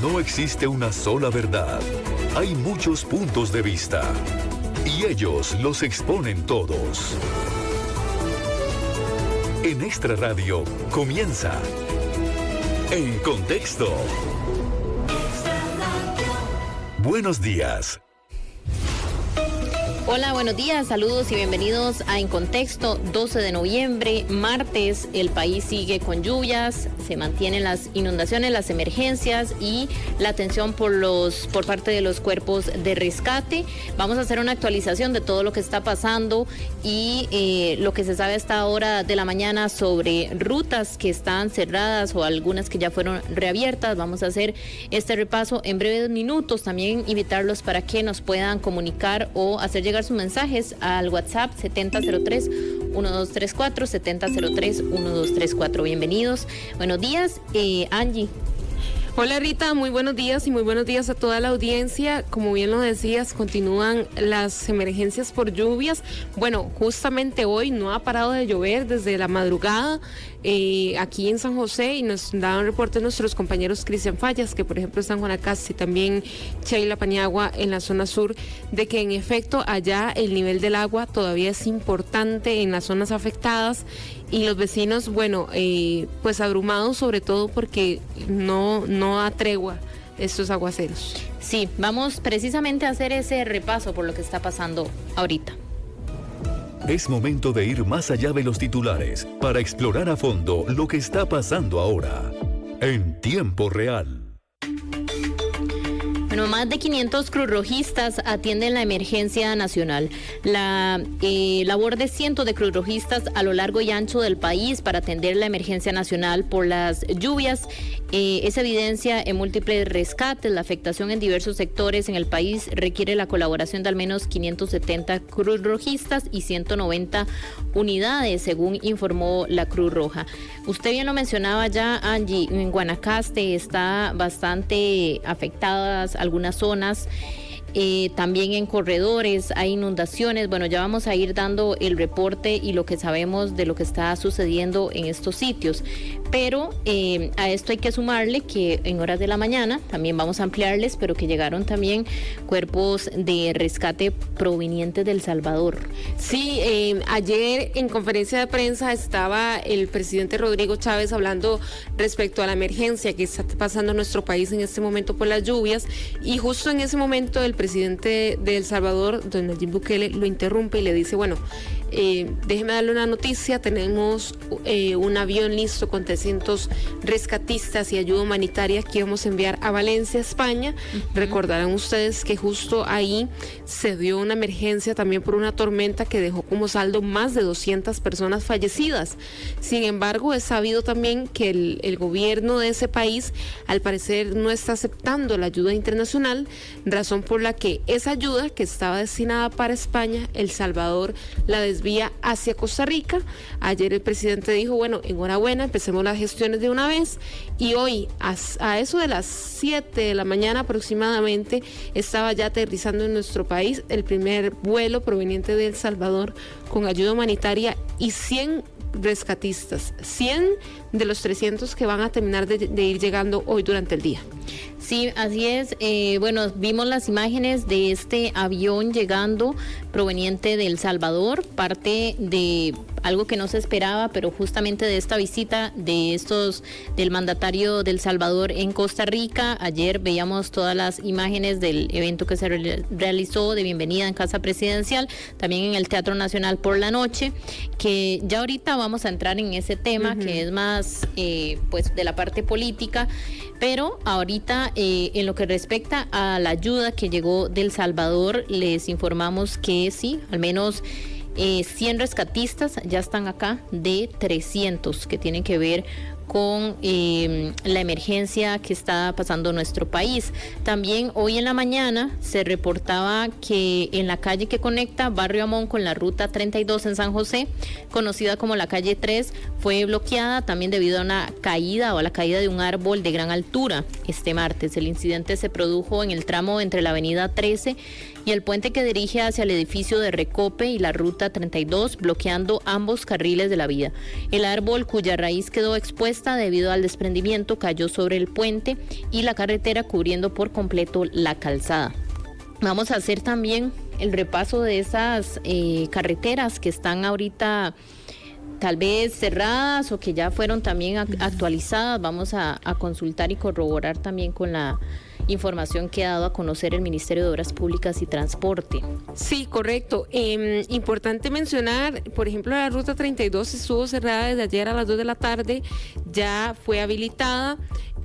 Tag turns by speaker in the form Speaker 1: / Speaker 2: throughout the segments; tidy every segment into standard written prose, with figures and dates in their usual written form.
Speaker 1: No existe una sola verdad. Hay muchos puntos de vista. Y ellos los exponen todos. En Extra Radio comienza En Contexto. Buenos días.
Speaker 2: Hola, buenos días, saludos y bienvenidos a En Contexto, 12 de noviembre, martes. El país sigue con lluvias, se mantienen las inundaciones, las emergencias y la atención por parte de los cuerpos de rescate. Vamos a hacer una actualización de todo lo que está pasando y lo que se sabe a esta hora de la mañana sobre rutas que están cerradas o algunas que ya fueron reabiertas. Vamos a hacer este repaso en breves minutos. También invitarlos para que nos puedan comunicar o hacer llegar sus mensajes al WhatsApp 7003-1234, 7003-1234. Bienvenidos. Buenos días, Angie.
Speaker 3: Hola Rita, muy buenos días y muy buenos días a toda la audiencia. Como bien lo decías, continúan las emergencias por lluvias. Bueno, justamente hoy no ha parado de llover desde la madrugada aquí en San José, y nos daban reporte nuestros compañeros Cristian Fallas, que por ejemplo están en Guanacaste, y también Sheila Paniagua en la zona sur, de que en efecto allá el nivel del agua todavía es importante en las zonas afectadas. Y los vecinos, bueno, pues abrumados sobre todo porque no da tregua estos aguaceros.
Speaker 2: Sí, vamos precisamente a hacer ese repaso por lo que está pasando ahorita.
Speaker 1: Es momento de ir más allá de los titulares para explorar a fondo lo que está pasando ahora. En tiempo real.
Speaker 2: Bueno, más de 500 cruzrojistas atienden la emergencia nacional. La labor de cientos de cruzrojistas a lo largo y ancho del país para atender la emergencia nacional por las lluvias es evidencia en múltiples rescates. La afectación en diversos sectores en el país requiere la colaboración de al menos 570 cruzrojistas y 190 unidades, según informó la Cruz Roja. Usted bien lo mencionaba ya, Angie, en Guanacaste está bastante afectadas algunas zonas. También en corredores hay inundaciones. Bueno, ya vamos a ir dando el reporte y lo que sabemos de lo que está sucediendo en estos sitios. Pero a esto hay que sumarle que en horas de la mañana, también vamos a ampliarles, pero que llegaron también cuerpos de rescate provenientes de El Salvador.
Speaker 3: Sí, ayer en conferencia de prensa estaba el presidente Rodrigo Chávez hablando respecto a la emergencia que está pasando en nuestro país en este momento por las lluvias, y justo en ese momento el presidente de El Salvador, don Nayib Bukele, lo interrumpe y le dice, bueno, déjeme darle una noticia, tenemos un avión listo con 300 rescatistas y ayuda humanitaria que vamos a enviar a Valencia, España. Recordarán ustedes que justo ahí se dio una emergencia también por una tormenta que dejó como saldo más de 200 personas fallecidas. Sin embargo, es sabido también que el gobierno de ese país al parecer no está aceptando la ayuda internacional, razón por la que esa ayuda que estaba destinada para España, El Salvador la desvía hacia Costa Rica. Ayer el presidente dijo, bueno, enhorabuena, empecemos las gestiones de una vez, y hoy a eso de las 7 de la mañana aproximadamente estaba ya aterrizando en nuestro país el primer vuelo proveniente de El Salvador con ayuda humanitaria y 100 rescatistas, 100 de los 300 que van a terminar de ir llegando hoy durante el día.
Speaker 2: Sí, así es. Bueno, vimos las imágenes de este avión llegando proveniente de El Salvador, parte de algo que no se esperaba, pero justamente de esta visita del mandatario de El Salvador en Costa Rica. Ayer veíamos todas las imágenes del evento que se realizó de bienvenida en Casa Presidencial, también en el Teatro Nacional por la noche, que ya ahorita vamos a entrar en ese tema que es más pues de la parte política, pero ahorita en lo que respecta a la ayuda que llegó de El Salvador, les informamos que sí, al menos 100 rescatistas ya están acá de 300 que tienen que ver con la emergencia que está pasando en nuestro país. También hoy en la mañana se reportaba que en la calle que conecta Barrio Amón con la ruta 32 en San José, conocida como la calle 3, fue bloqueada también debido a una caída o a la caída de un árbol de gran altura este martes. El incidente se produjo en el tramo entre la avenida 13 y el puente que dirige hacia el edificio de Recope y la ruta 32, bloqueando ambos carriles de la vía. El árbol, cuya raíz quedó expuesta esta, debido al desprendimiento, cayó sobre el puente y la carretera, cubriendo por completo la calzada. Vamos a hacer también el repaso de esas carreteras que están ahorita tal vez cerradas o que ya fueron también actualizadas. Vamos a consultar y corroborar también con la información que ha dado a conocer el Ministerio de Obras Públicas y Transporte.
Speaker 3: Sí, correcto. Importante mencionar, por ejemplo, la ruta 32 estuvo cerrada desde ayer a las 2 de la tarde, ya fue habilitada.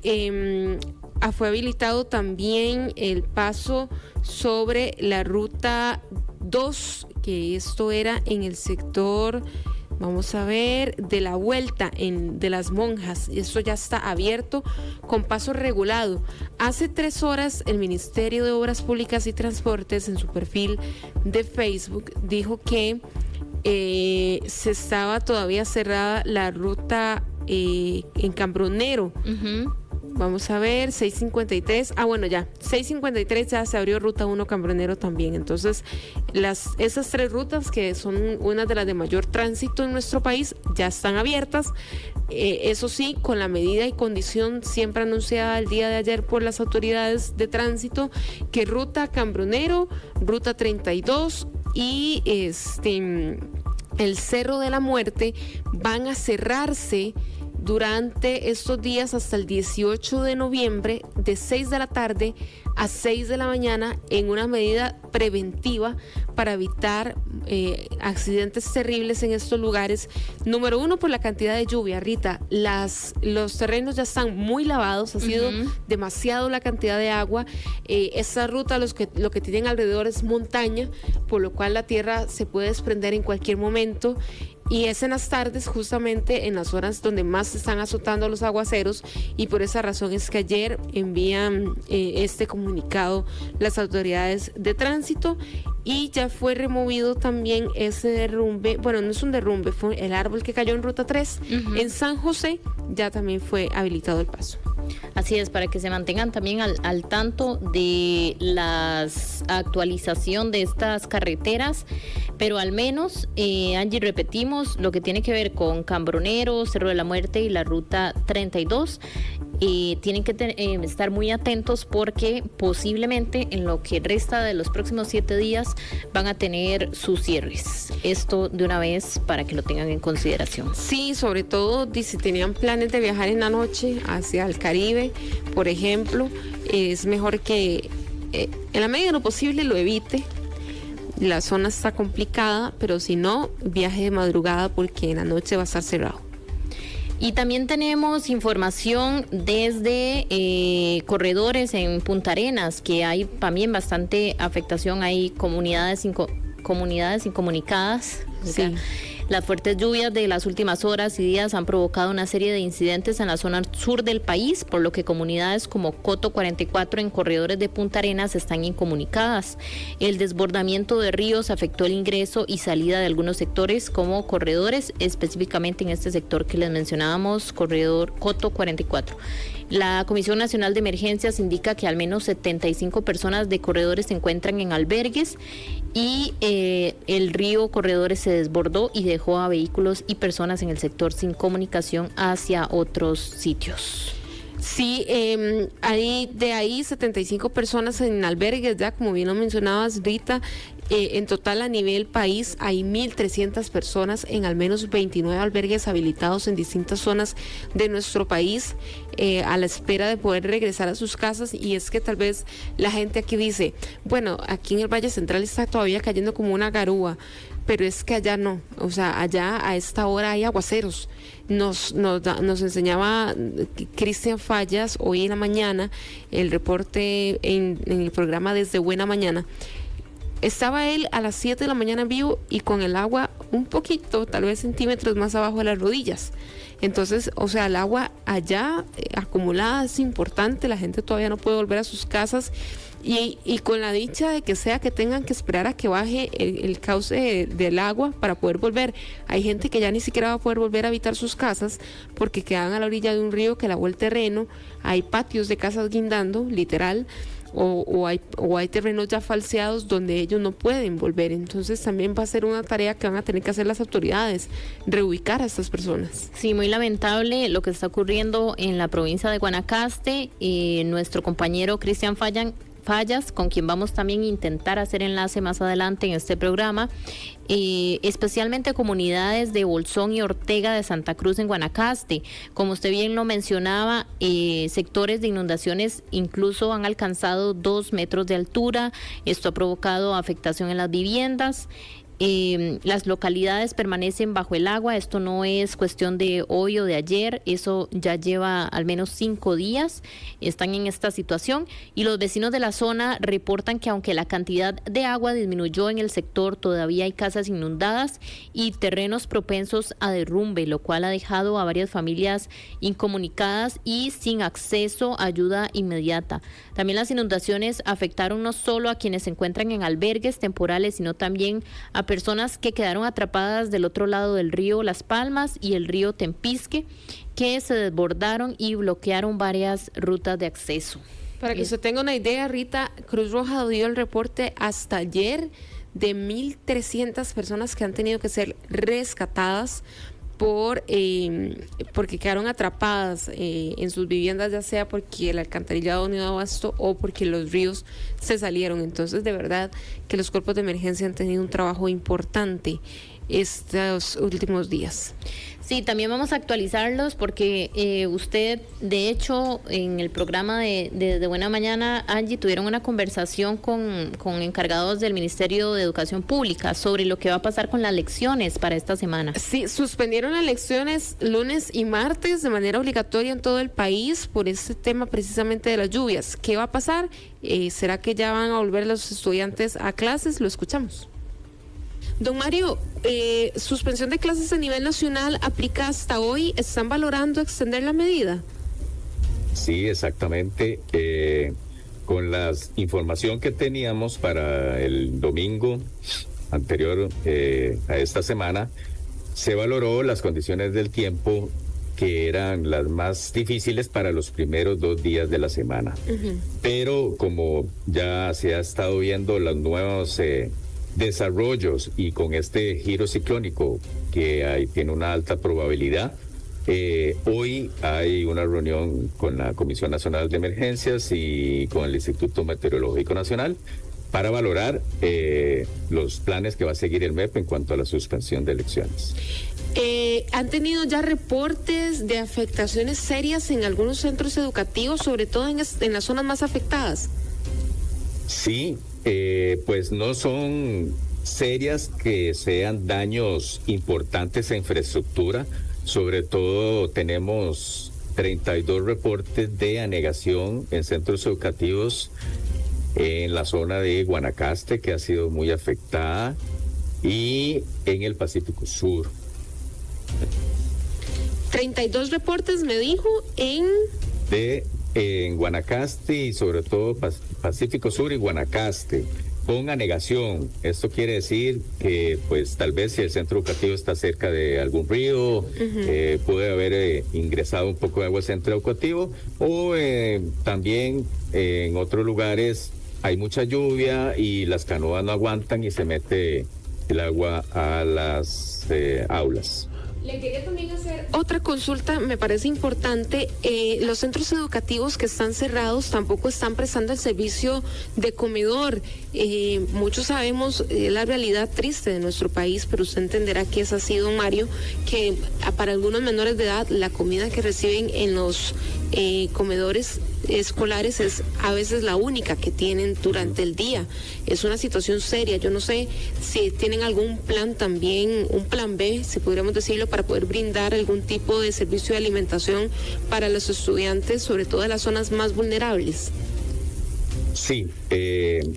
Speaker 3: Fue habilitado también el paso sobre la ruta 2, que esto era en el sector, vamos a ver, de la vuelta de las Monjas. Esto ya está abierto con paso regulado. Hace 3 horas el Ministerio de Obras Públicas y Transportes, en su perfil de Facebook, dijo que se estaba todavía cerrada la ruta en Cambronero. Vamos a ver, 653, bueno, ya, 653 ya se abrió ruta 1 Cambronero también. Entonces, esas 3 rutas, que son una de las de mayor tránsito en nuestro país, ya están abiertas. Eso sí, con la medida y condición siempre anunciada el día de ayer por las autoridades de tránsito, que ruta Cambronero, ruta 32 y el Cerro de la Muerte van a cerrarse durante estos días hasta el 18 de noviembre, de 6 de la tarde a 6 de la mañana, en una medida preventiva para evitar accidentes terribles en estos lugares. Número 1, por la cantidad de lluvia, Rita. Los terrenos ya están muy lavados, ha sido demasiado la cantidad de agua. Esta ruta lo que tienen alrededor es montaña, por lo cual la tierra se puede desprender en cualquier momento. Y es en las tardes, justamente en las horas donde más se están azotando los aguaceros, y por esa razón es que ayer envían este comunicado las autoridades de tránsito, y ya fue removido también ese derrumbe. Bueno, no es un derrumbe, fue el árbol que cayó en ruta 3. En San José ya también fue habilitado el paso.
Speaker 2: Así es, para que se mantengan también al tanto de la actualización de estas carreteras, pero al menos, Angie, repetimos, lo que tiene que ver con Cambronero, Cerro de la Muerte y la ruta 32, tienen que estar muy atentos, porque posiblemente en lo que resta de los próximos 7 días van a tener sus cierres. Esto de una vez para que lo tengan en consideración.
Speaker 3: Sí, sobre todo si tenían planes de viajar en la noche hacia el Caribe, por ejemplo, es mejor que en la medida de lo posible lo evite. La zona está complicada, pero si no, viaje de madrugada, porque en la noche va a estar cerrado.
Speaker 2: Y también tenemos información desde corredores en Punta Arenas, que hay también bastante afectación. Hay comunidades incomunicadas. O sea, las fuertes lluvias de las últimas horas y días han provocado una serie de incidentes en la zona sur del país, por lo que comunidades como Coto 44 en corredores de Punta Arenas están incomunicadas. El desbordamiento de ríos afectó el ingreso y salida de algunos sectores como corredores, específicamente en este sector que les mencionábamos, corredor Coto 44. La Comisión Nacional de Emergencias indica que al menos 75 personas de corredores se encuentran en albergues, y el río Corredores se desbordó y dejó a vehículos y personas en el sector sin comunicación hacia otros sitios.
Speaker 3: Sí, de ahí 75 personas en albergues, ya como bien lo mencionabas, Rita. En total, a nivel país, hay 1.300 personas en al menos 29 albergues habilitados en distintas zonas de nuestro país, a la espera de poder regresar a sus casas. Y es que tal vez la gente aquí dice, bueno, aquí en el Valle Central está todavía cayendo como una garúa, pero es que allá no. O sea, allá a esta hora hay aguaceros. Nos enseñaba Cristian Fallas hoy en la mañana, el reporte en el programa Desde Buena Mañana. Estaba él a las 7 de la mañana en vivo y con el agua un poquito, tal vez centímetros más abajo de las rodillas. Entonces, o sea, el agua allá acumulada es importante, la gente todavía no puede volver a sus casas, y con la dicha de que sea que tengan que esperar a que baje el cauce del agua para poder volver. Hay gente que ya ni siquiera va a poder volver a habitar sus casas porque quedan a la orilla de un río que lavó el terreno, hay patios de casas guindando, literal, o hay terrenos ya falseados donde ellos no pueden volver. Entonces también va a ser una tarea que van a tener que hacer las autoridades, reubicar a estas personas.
Speaker 2: Sí, muy lamentable lo que está ocurriendo en la provincia de Guanacaste. Nuestro compañero Cristian Fallas, con quien vamos también a intentar hacer enlace más adelante en este programa, especialmente comunidades de Bolsón y Ortega de Santa Cruz en Guanacaste. Como usted bien lo mencionaba, sectores de inundaciones incluso han alcanzado 2 metros de altura. Esto ha provocado afectación en las viviendas. Las localidades permanecen bajo el agua. Esto no es cuestión de hoy o de ayer, eso ya lleva al menos 5 días, están en esta situación, y los vecinos de la zona reportan que aunque la cantidad de agua disminuyó en el sector, todavía hay casas inundadas y terrenos propensos a derrumbe, lo cual ha dejado a varias familias incomunicadas y sin acceso a ayuda inmediata. También las inundaciones afectaron no solo a quienes se encuentran en albergues temporales, sino también a personas que quedaron atrapadas del otro lado del río Las Palmas y el río Tempisque, que se desbordaron y bloquearon varias rutas de acceso.
Speaker 3: Para que usted tenga una idea, Rita, Cruz Roja dio el reporte hasta ayer de 1.300 personas que han tenido que ser rescatadas porque quedaron atrapadas en sus viviendas, ya sea porque el alcantarillado no dio abasto o porque los ríos se salieron. Entonces, de verdad que los cuerpos de emergencia han tenido un trabajo importante estos últimos días.
Speaker 2: Sí, también vamos a actualizarlos porque usted, de hecho, en el programa de Buena Mañana, Angie, tuvieron una conversación con encargados del Ministerio de Educación Pública sobre lo que va a pasar con las lecciones para esta semana.
Speaker 3: Sí, suspendieron las lecciones lunes y martes de manera obligatoria en todo el país por este tema precisamente de las lluvias. ¿Qué va a pasar? ¿Será que ya van a volver los estudiantes a clases? Lo escuchamos. Don Mario, suspensión de clases a nivel nacional aplica hasta hoy. ¿Están valorando extender la medida?
Speaker 4: Sí, exactamente. Con la información que teníamos para el domingo anterior a esta semana, se valoró las condiciones del tiempo que eran las más difíciles para los primeros 2 días de la semana. Uh-huh. Pero como ya se ha estado viendo los nuevos desarrollos y con este giro ciclónico que tiene una alta probabilidad, hoy hay una reunión con la Comisión Nacional de Emergencias y con el Instituto Meteorológico Nacional para valorar los planes que va a seguir el MEP en cuanto a la suspensión de elecciones.
Speaker 3: ¿Han tenido ya reportes de afectaciones serias en algunos centros educativos, sobre todo en las zonas más afectadas?
Speaker 4: Sí, pues no son serias que sean daños importantes a infraestructura. Sobre todo tenemos 32 reportes de anegación en centros educativos en la zona de Guanacaste, que ha sido muy afectada, y en el Pacífico Sur.
Speaker 3: 32 reportes, me dijo,
Speaker 4: en Guanacaste y sobre todo Pacífico Sur y Guanacaste, con anegación. Esto quiere decir que pues tal vez si el centro educativo está cerca de algún río, uh-huh, puede haber ingresado un poco de agua al centro educativo, o también en otros lugares hay mucha lluvia y las canoas no aguantan y se mete el agua a las aulas.
Speaker 3: Le quería también hacer otra consulta, me parece importante. Los centros educativos que están cerrados tampoco están prestando el servicio de comedor. Muchos sabemos la realidad triste de nuestro país, pero usted entenderá que es así, don Mario, que para algunos menores de edad la comida que reciben en los comedores escolares es a veces la única que tienen durante el día. Es una situación seria. Yo no sé si tienen algún plan también, un plan B, si podríamos decirlo, para poder brindar algún tipo de servicio de alimentación para los estudiantes, sobre todo en las zonas más vulnerables.
Speaker 4: Sí, en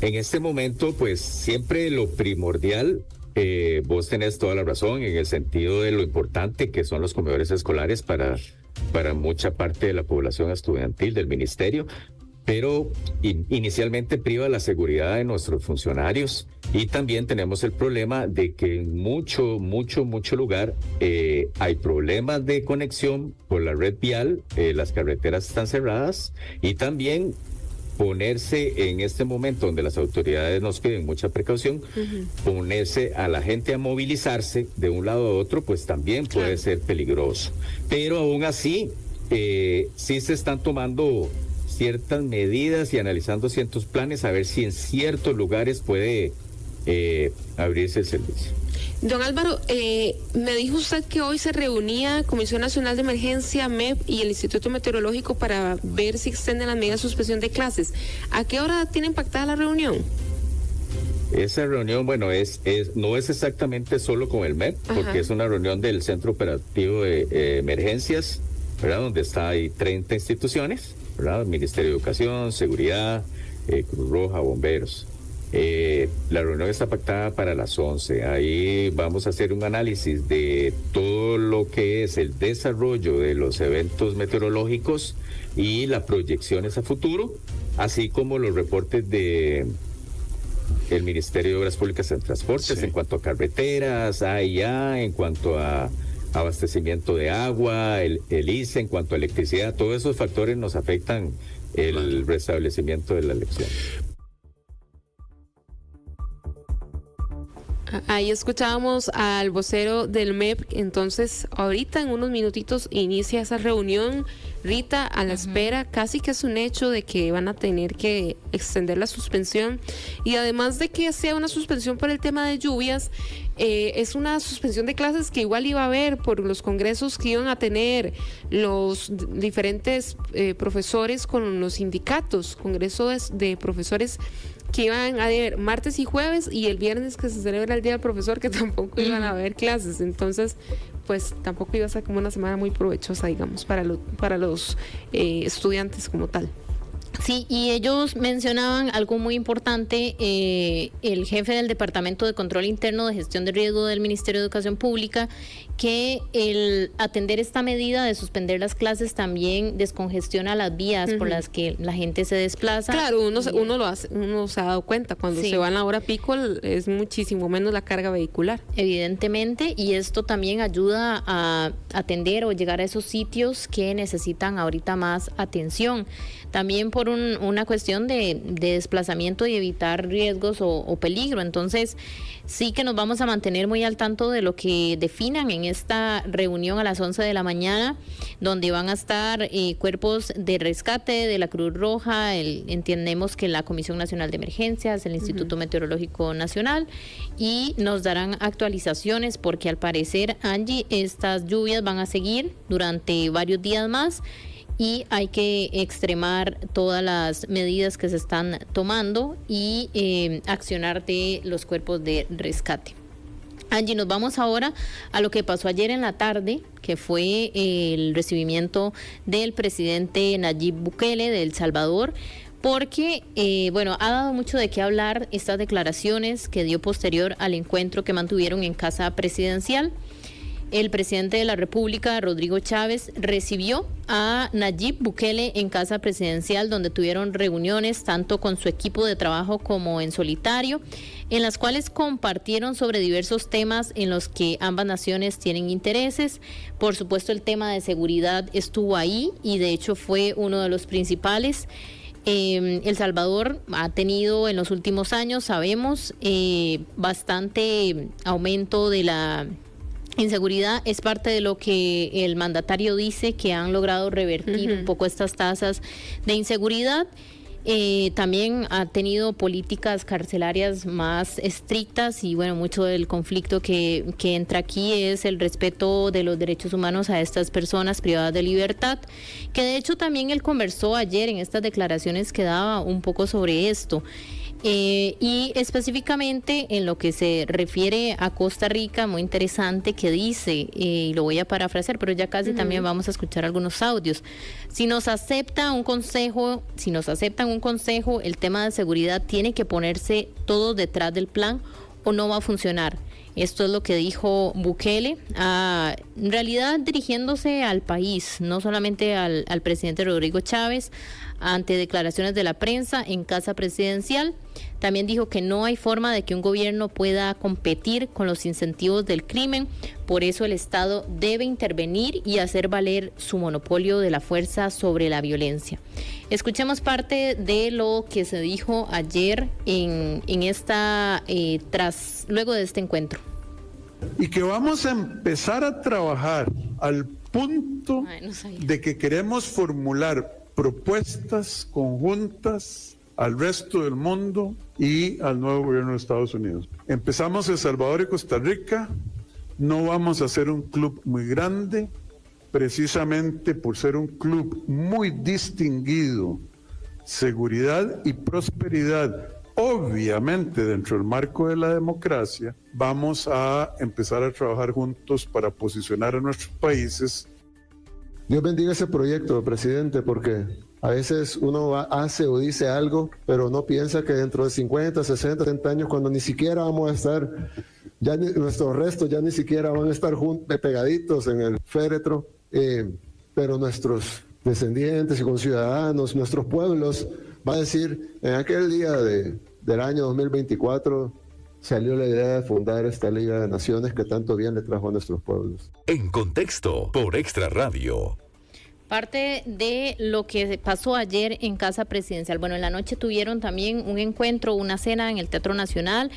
Speaker 4: este momento pues siempre lo primordial, vos tenés toda la razón en el sentido de lo importante que son los comedores escolares para mucha parte de la población estudiantil del ministerio, pero inicialmente priva la seguridad de nuestros funcionarios, y también tenemos el problema de que en mucho lugar hay problemas de conexión por la red vial, las carreteras están cerradas, y también ponerse en este momento donde las autoridades nos piden mucha precaución, ponerse a la gente a movilizarse de un lado a otro, pues también puede ser peligroso. Pero aún así, sí se están tomando ciertas medidas y analizando ciertos planes a ver si en ciertos lugares puede abrirse el servicio.
Speaker 3: Don Álvaro, me dijo usted que hoy se reunía Comisión Nacional de Emergencia, MEP y el Instituto Meteorológico para ver si extienden las medidas de suspensión de clases. ¿A qué hora tiene pactada la reunión?
Speaker 4: Esa reunión, bueno, no es exactamente solo con el MEP, porque es una reunión del Centro Operativo de Emergencias, ¿verdad? Donde hay 30 instituciones, ¿verdad? Ministerio de Educación, Seguridad, Cruz Roja, Bomberos. La reunión está pactada para las 11. Ahí vamos a hacer un análisis de todo lo que es el desarrollo de los eventos meteorológicos y las proyecciones a futuro, así como los reportes de el Ministerio de Obras Públicas y Transportes en cuanto a carreteras, AIA, en cuanto a abastecimiento de agua, el ICE, en cuanto a electricidad. Todos esos factores nos afectan el restablecimiento de la elección.
Speaker 3: Ahí escuchábamos al vocero del MEP. Entonces, ahorita en unos minutitos inicia esa reunión. Rita, a la espera, casi que es un hecho de que van a tener que extender la suspensión. Y además de que sea una suspensión por el tema de lluvias, es una suspensión de clases que igual iba a haber por los congresos que iban a tener los diferentes profesores con los sindicatos, congresos de profesores que iban a haber martes y jueves, y el viernes que se celebra el Día del Profesor, que tampoco iban a haber clases. Entonces, pues tampoco iba a ser como una semana muy provechosa, digamos, para los estudiantes como tal.
Speaker 2: Sí, y ellos mencionaban algo muy importante, el jefe del Departamento de Control Interno de Gestión de Riesgo del Ministerio de Educación Pública, que el atender esta medida de suspender las clases también descongestiona las vías por las que la gente se desplaza.
Speaker 3: Claro, uno se ha dado cuenta, cuando se va en la hora pico es muchísimo menos la carga vehicular.
Speaker 2: Evidentemente, y esto también ayuda a atender o llegar a esos sitios que necesitan ahorita más atención. También por una cuestión de desplazamiento y evitar riesgos o peligro. Entonces, sí que nos vamos a mantener muy al tanto de lo que definan en esta reunión a las 11 de la mañana, donde van a estar cuerpos de rescate de la Cruz Roja, entendemos que la Comisión Nacional de Emergencias, el Instituto Meteorológico Nacional, y nos darán actualizaciones porque al parecer, Angie, estas lluvias van a seguir durante varios días más, y hay que extremar todas las medidas que se están tomando y accionar de los cuerpos de rescate. Angie, nos vamos ahora a lo que pasó ayer en la tarde, que fue el recibimiento del presidente Nayib Bukele de El Salvador, porque, ha dado mucho de qué hablar estas declaraciones que dio posterior al encuentro que mantuvieron en Casa Presidencial. El presidente de la República, Rodrigo Chávez, recibió a Nayib Bukele en Casa Presidencial, donde tuvieron reuniones tanto con su equipo de trabajo como en solitario, en las cuales compartieron sobre diversos temas en los que ambas naciones tienen intereses. Por supuesto, el tema de seguridad estuvo ahí y de hecho fue uno de los principales. El Salvador ha tenido en los últimos años, sabemos, bastante aumento de la inseguridad. Es parte de lo que el mandatario dice, que han logrado revertir un poco estas tasas de inseguridad. También ha tenido políticas carcelarias más estrictas y mucho del conflicto que entra aquí es el respeto de los derechos humanos a estas personas privadas de libertad, que de hecho también él conversó ayer en estas declaraciones que daba un poco sobre esto. Y específicamente en lo que se refiere a Costa Rica, muy interesante que dice, y lo voy a parafrasear, pero ya casi también vamos a escuchar algunos audios. Si nos aceptan un consejo, el tema de seguridad tiene que ponerse todos detrás del plan o no va a funcionar. Esto es lo que dijo Bukele, en realidad dirigiéndose al país, no solamente al presidente Rodrigo Chávez, ante declaraciones de la prensa en Casa Presidencial. También dijo que no hay forma de que un gobierno pueda competir con los incentivos del crimen, por eso el Estado debe intervenir y hacer valer su monopolio de la fuerza sobre la violencia. Escuchemos parte de lo que se dijo ayer luego de este encuentro.
Speaker 5: Y que vamos a empezar a trabajar al punto de que queremos formular propuestas conjuntas al resto del mundo y al nuevo gobierno de Estados Unidos. Empezamos El Salvador y Costa Rica, no vamos a ser un club muy grande, precisamente por ser un club muy distinguido, seguridad y prosperidad, obviamente dentro del marco de la democracia, vamos a empezar a trabajar juntos para posicionar a nuestros países.
Speaker 6: Dios bendiga ese proyecto, presidente, porque a veces uno hace o dice algo, pero no piensa que dentro de 50, 60, 70 años, cuando ni siquiera vamos a estar, nuestros restos ya ni siquiera van a estar pegaditos en el féretro, pero nuestros descendientes y conciudadanos, nuestros pueblos, va a decir, en aquel día del año 2024, salió la idea de fundar esta Liga de Naciones que tanto bien le trajo a nuestros pueblos.
Speaker 1: En Contexto, por Extra Radio.
Speaker 2: Parte de lo que pasó ayer en Casa Presidencial. Bueno, en la noche tuvieron también un encuentro, una cena en el Teatro Nacional.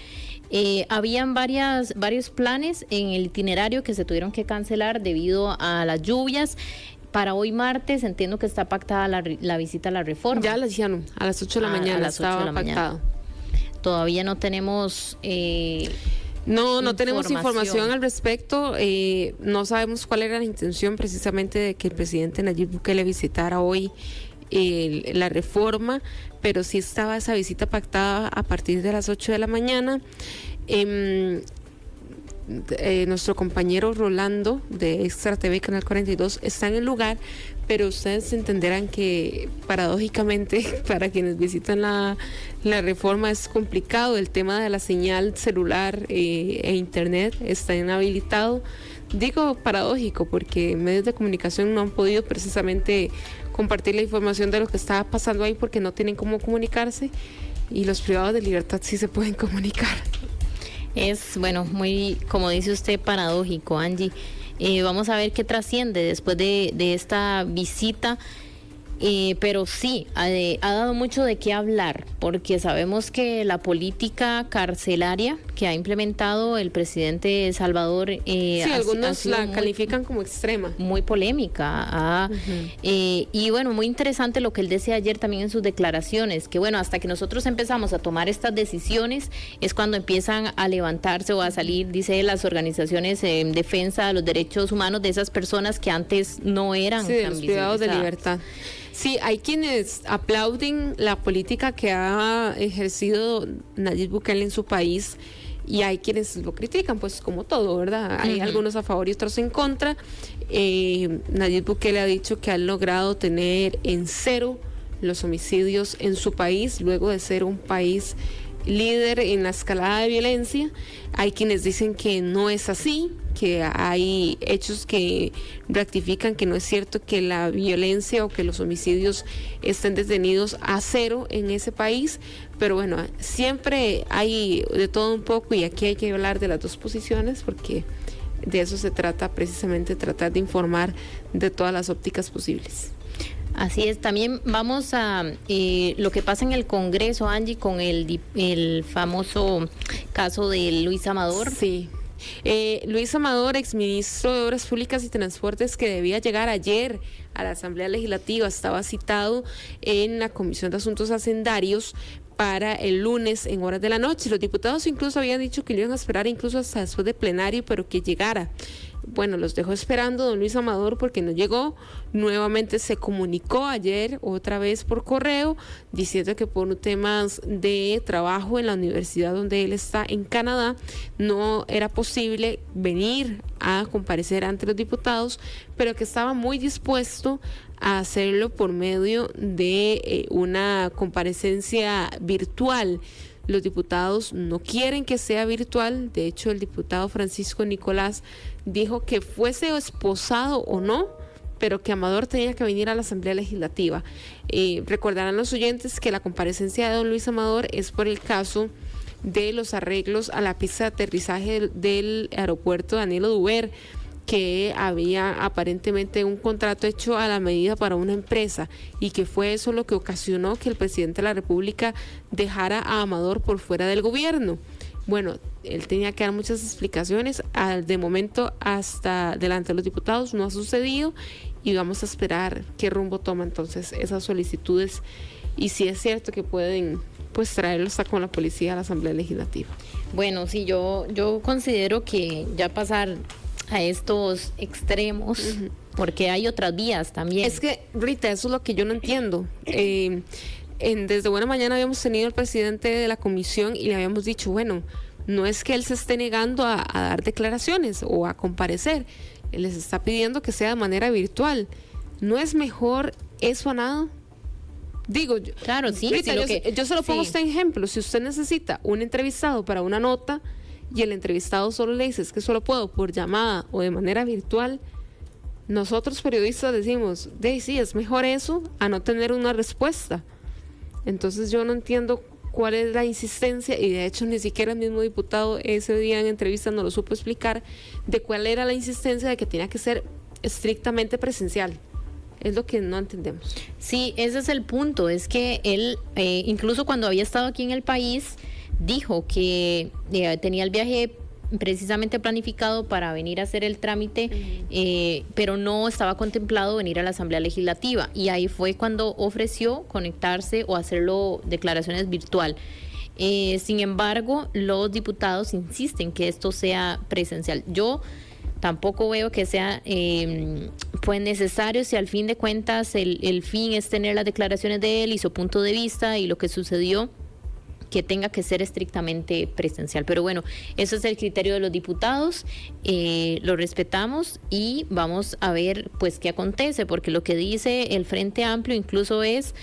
Speaker 2: Habían varios planes en el itinerario que se tuvieron que cancelar debido a las lluvias. Para hoy martes entiendo que está pactada la visita a la Reforma.
Speaker 3: Ya la hicieron, a las 8 de la mañana estaba pactado.
Speaker 2: Todavía no tenemos
Speaker 3: No tenemos información al respecto. No sabemos cuál era la intención precisamente de que el presidente Nayib Bukele visitara hoy la Reforma, pero sí estaba esa visita pactada a partir de las 8 de la mañana. Nuestro compañero Rolando de Extra TV Canal 42 está en el lugar, pero ustedes entenderán que paradójicamente para quienes visitan la Reforma es complicado. El tema de la señal celular e internet está inhabilitado. Digo paradójico porque medios de comunicación no han podido precisamente compartir la información de lo que estaba pasando ahí porque no tienen cómo comunicarse, y los privados de libertad sí se pueden comunicar.
Speaker 2: Es, bueno, muy, como dice usted, paradójico, Angie. Vamos a ver qué trasciende después de esta visita. Pero sí, ha dado mucho de qué hablar, porque sabemos que la política carcelaria que ha implementado el presidente Salvador
Speaker 3: algunos la califican como extrema,
Speaker 2: muy polémica, y bueno, muy interesante lo que él decía ayer también en sus declaraciones, que bueno, hasta que nosotros empezamos a tomar estas decisiones es cuando empiezan a levantarse o a salir, dice, las organizaciones en defensa de los derechos humanos de esas personas que antes no eran
Speaker 3: tan los privados de libertad. Sí, hay quienes aplauden la política que ha ejercido Nayib Bukele en su país, y hay quienes lo critican, pues como todo, ¿verdad? Hay algunos a favor y otros en contra. Nayib Bukele ha dicho que ha logrado tener en cero los homicidios en su país, luego de ser un país líder en la escalada de violencia. Hay quienes dicen que no es así, que hay hechos que rectifican que no es cierto que la violencia o que los homicidios estén detenidos a cero en ese país, pero bueno, siempre hay de todo un poco, y aquí hay que hablar de las dos posiciones porque de eso se trata, precisamente tratar de informar de todas las ópticas posibles.
Speaker 2: Así es, también vamos a lo que pasa en el Congreso, Angie, con el famoso caso de Luis Amador.
Speaker 3: Sí. Luis Amador, exministro de Obras Públicas y Transportes, que debía llegar ayer a la Asamblea Legislativa, estaba citado en la Comisión de Asuntos Hacendarios para el lunes en horas de la noche. Los diputados incluso habían dicho que lo iban a esperar incluso hasta después de plenario, pero que llegara. Bueno, los dejó esperando don Luis Amador porque no llegó. Nuevamente se comunicó ayer otra vez por correo diciendo que por temas de trabajo en la universidad donde él está en Canadá no era posible venir a comparecer ante los diputados, pero que estaba muy dispuesto a hacerlo por medio de una comparecencia virtual. Los diputados no quieren que sea virtual. De hecho, el diputado Francisco Nicolás dijo que fuese esposado o no, pero que Amador tenía que venir a la Asamblea Legislativa. Recordarán los oyentes que la comparecencia de don Luis Amador es por el caso de los arreglos a la pista de aterrizaje del aeropuerto Danilo Duber, que había aparentemente un contrato hecho a la medida para una empresa y que fue eso lo que ocasionó que el presidente de la República dejara a Amador por fuera del gobierno. Bueno, él tenía que dar muchas explicaciones. De momento, hasta delante de los diputados no ha sucedido y vamos a esperar qué rumbo toma entonces esas solicitudes y si es cierto que pueden pues traerlo hasta con la policía a la Asamblea Legislativa.
Speaker 2: Bueno, sí, yo considero que ya pasar a estos extremos, porque hay otras vías también.
Speaker 3: Es que, Rita, eso es lo que yo no entiendo. Desde Buena Mañana habíamos tenido al presidente de la comisión y le habíamos dicho, bueno, no es que él se esté negando a dar declaraciones o a comparecer, él les está pidiendo que sea de manera virtual. ¿No es mejor eso a nada? Digo,
Speaker 2: claro, sí.
Speaker 3: Rita,
Speaker 2: sí
Speaker 3: yo se lo pongo a usted en ejemplo. Si usted necesita un entrevistado para una nota y el entrevistado solo le dice, es que solo puedo por llamada o de manera virtual, nosotros periodistas decimos, sí, es mejor eso a no tener una respuesta. Entonces yo no entiendo cuál es la insistencia, y de hecho ni siquiera el mismo diputado ese día en entrevista no lo supo explicar, de cuál era la insistencia de que tenía que ser estrictamente presencial. Es lo que no entendemos.
Speaker 2: Sí, ese es el punto, es que él, incluso cuando había estado aquí en el país, dijo que tenía el viaje precisamente planificado para venir a hacer el trámite, pero no estaba contemplado venir a la Asamblea Legislativa, y ahí fue cuando ofreció conectarse o hacerlo declaraciones virtual. Sin embargo, los diputados insisten que esto sea presencial. Yo tampoco veo que sea pues necesario, si al fin de cuentas el fin es tener las declaraciones de él y su punto de vista y lo que sucedió, que tenga que ser estrictamente presencial. Pero bueno, eso es el criterio de los diputados, lo respetamos y vamos a ver pues qué acontece, porque lo que dice el Frente Amplio incluso es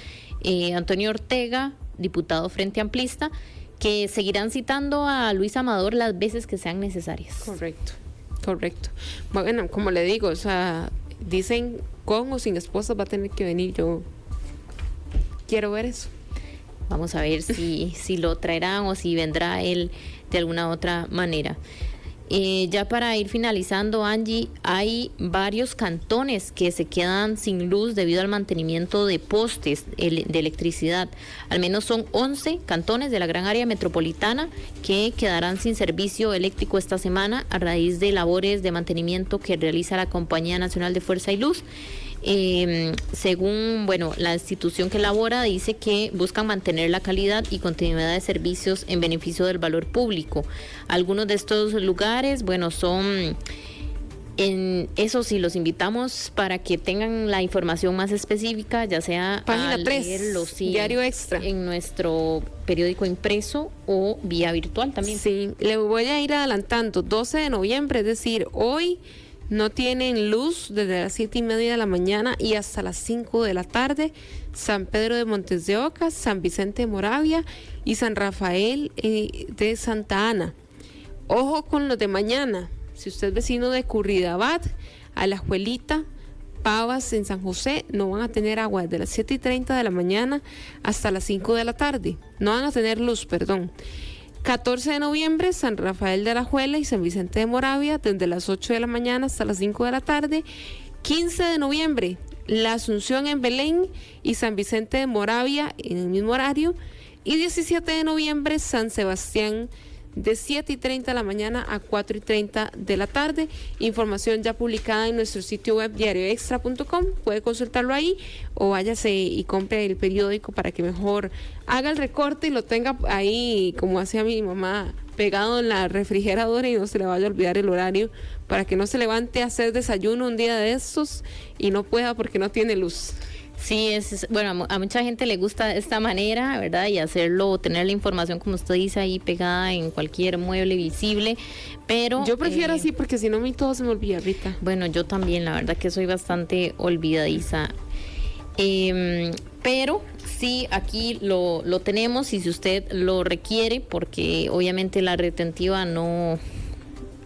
Speaker 2: Antonio Ortega, diputado Frente Amplista, que seguirán citando a Luis Amador las veces que sean necesarias.
Speaker 3: Correcto. Bueno, como le digo, o sea, dicen con o sin esposa va a tener que venir. Yo quiero ver eso.
Speaker 2: Vamos a ver si lo traerán o si vendrá él de alguna otra manera. Ya para ir finalizando, Angie, hay varios cantones que se quedan sin luz debido al mantenimiento de postes de electricidad. Al menos son 11 cantones de la gran área metropolitana que quedarán sin servicio eléctrico esta semana a raíz de labores de mantenimiento que realiza la Compañía Nacional de Fuerza y Luz. Según la institución que elabora, dice que buscan mantener la calidad y continuidad de servicios en beneficio del valor público. Algunos de estos lugares, son eso sí, los invitamos para que tengan la información más específica, ya sea
Speaker 3: Página 3, Diario Extra,
Speaker 2: en nuestro periódico impreso o vía virtual también.
Speaker 3: Sí, le voy a ir adelantando. 12 de noviembre, es decir, hoy no tienen luz desde las 7:30 de la mañana y hasta las 5 de la tarde. San Pedro de Montes de Oca, San Vicente de Moravia y San Rafael de Santa Ana. Ojo con los de mañana. Si usted es vecino de Curridabat, Alajuelita, Pavas en San José, no van a tener agua desde las 7:30 de la mañana hasta las 5 de la tarde. No van a tener luz, perdón. 14 de noviembre, San Rafael de Alajuela y San Vicente de Moravia, desde las 8 de la mañana hasta las 5 de la tarde. 15 de noviembre, La Asunción en Belén y San Vicente de Moravia en el mismo horario. Y 17 de noviembre, San Sebastián, de 7:30 de la mañana a 4:30 de la tarde. Información ya publicada en nuestro sitio web diarioextra.com. Puede consultarlo ahí o váyase y compre el periódico para que mejor haga el recorte y lo tenga ahí, como hacía mi mamá, pegado en la refrigeradora y no se le vaya a olvidar el horario, para que no se levante a hacer desayuno un día de estos y no pueda porque no tiene luz.
Speaker 2: Sí, a mucha gente le gusta esta manera, ¿verdad? Y hacerlo, tener la información, como usted dice, ahí pegada en cualquier mueble visible, pero...
Speaker 3: Yo prefiero así, porque si no, a mí todo se me olvida, Rita.
Speaker 2: Bueno, yo también, la verdad que soy bastante olvidadiza. Pero sí, aquí lo tenemos y si usted lo requiere, porque obviamente la retentiva no,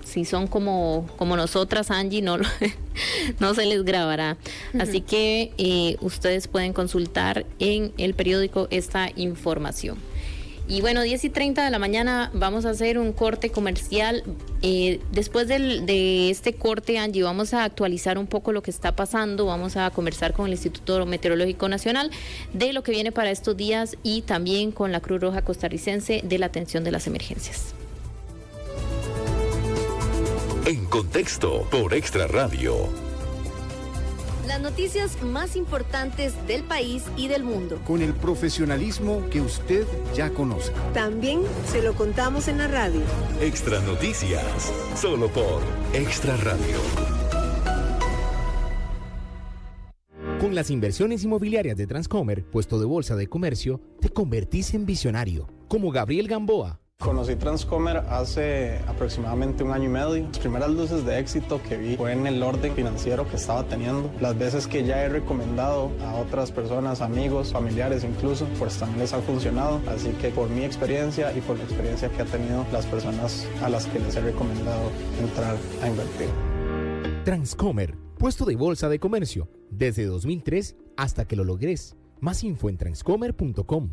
Speaker 2: si son como nosotras, Angie, no se les grabará. Así que ustedes pueden consultar en el periódico esta información. Y bueno, 10:30 de la mañana vamos a hacer un corte comercial. Después de este corte, Angie, vamos a actualizar un poco lo que está pasando. Vamos a conversar con el Instituto Meteorológico Nacional de lo que viene para estos días y también con la Cruz Roja Costarricense de la atención de las emergencias.
Speaker 1: En Contexto por Extra Radio.
Speaker 7: Las noticias más importantes del país y del mundo.
Speaker 8: Con el profesionalismo que usted ya conoce.
Speaker 7: También se lo contamos en la radio.
Speaker 1: Extra Noticias, solo por Extra Radio.
Speaker 9: Con las inversiones inmobiliarias de Transcomer, puesto de bolsa de comercio, te convertís en visionario, como Gabriel Gamboa.
Speaker 10: Conocí Transcomer hace aproximadamente 1 año y medio. Las primeras luces de éxito que vi fue en el orden financiero que estaba teniendo. Las veces que ya he recomendado a otras personas, amigos, familiares incluso, pues también les ha funcionado. Así que por mi experiencia y por la experiencia que ha tenido las personas a las que les he recomendado entrar a invertir.
Speaker 9: Transcomer, puesto de bolsa de comercio, desde 2003 hasta que lo logres. Más info en transcomer.com.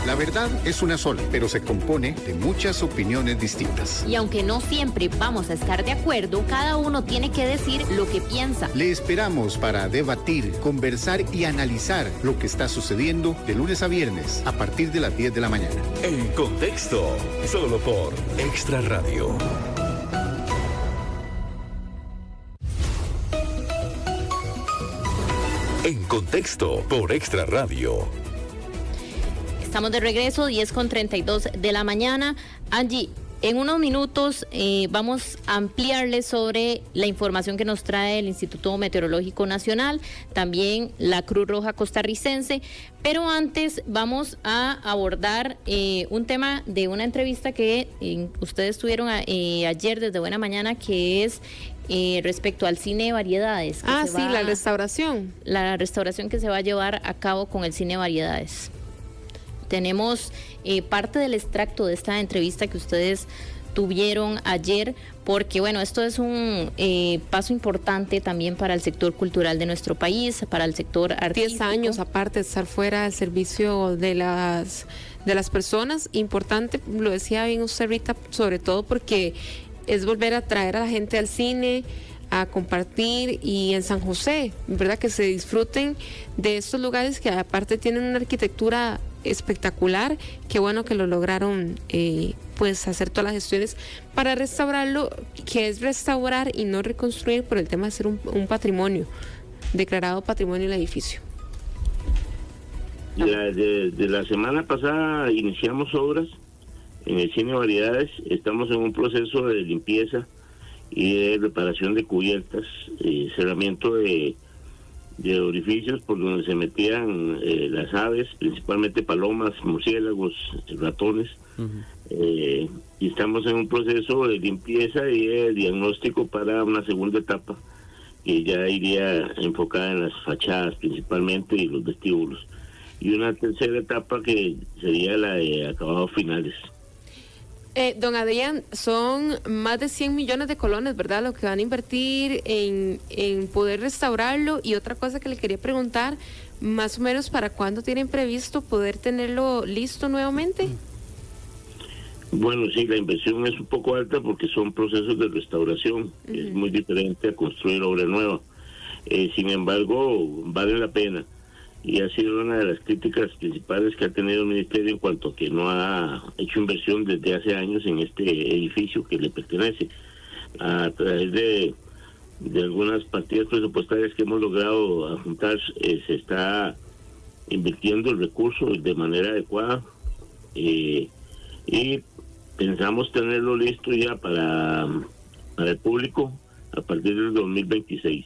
Speaker 8: La verdad es una sola, pero se compone de muchas opiniones distintas.
Speaker 2: Y aunque no siempre vamos a estar de acuerdo, cada uno tiene que decir lo que piensa.
Speaker 8: Le esperamos para debatir, conversar y analizar lo que está sucediendo de lunes a viernes a partir de las 10 de la mañana.
Speaker 1: En Contexto, solo por Extra Radio. En Contexto por Extra Radio.
Speaker 2: Estamos de regreso, 10:32 de la mañana. Angie, en unos minutos vamos a ampliarles sobre la información que nos trae el Instituto Meteorológico Nacional, también la Cruz Roja Costarricense, pero antes vamos a abordar un tema de una entrevista que ustedes tuvieron ayer desde Buena Mañana, que es respecto al cine Variedades.
Speaker 3: La restauración.
Speaker 2: La restauración que se va a llevar a cabo con el cine Variedades. Tenemos parte del extracto de esta entrevista que ustedes tuvieron ayer, porque bueno, esto es un paso importante también para el sector cultural de nuestro país, para el sector artístico.
Speaker 3: 10 años aparte de estar fuera del servicio de las personas, importante, lo decía bien usted, Rita, sobre todo porque es volver a traer a la gente al cine, a compartir, y en San José, ¿verdad? Que se disfruten de estos lugares que aparte tienen una arquitectura espectacular. Qué bueno que lo lograron pues hacer todas las gestiones para restaurarlo, que es restaurar y no reconstruir, por el tema de ser un patrimonio, declarado patrimonio el edificio.
Speaker 11: De la semana pasada iniciamos obras en el cine Variedades. Estamos en un proceso de limpieza y de reparación de cubiertas, cerramiento de orificios por donde se metían las aves, principalmente palomas, murciélagos, ratones. Y estamos en un proceso de limpieza y de diagnóstico para una segunda etapa que ya iría enfocada en las fachadas principalmente y los vestíbulos, y una tercera etapa que sería la de acabados finales.
Speaker 3: Don Adrián, son más de 100 millones de colones, ¿verdad?, lo que van a invertir en poder restaurarlo. Y otra cosa que le quería preguntar, más o menos, ¿para cuándo tienen previsto poder tenerlo listo nuevamente?
Speaker 11: Bueno, sí, la inversión es un poco alta porque son procesos de restauración. Es muy diferente a construir obra nueva. Sin embargo, vale la pena. Y ha sido una de las críticas principales que ha tenido el Ministerio en cuanto a que no ha hecho inversión desde hace años en este edificio que le pertenece. A través de algunas partidas presupuestarias que hemos logrado juntar, se está invirtiendo el recurso de manera adecuada, y pensamos tenerlo listo ya para el público a partir del 2026.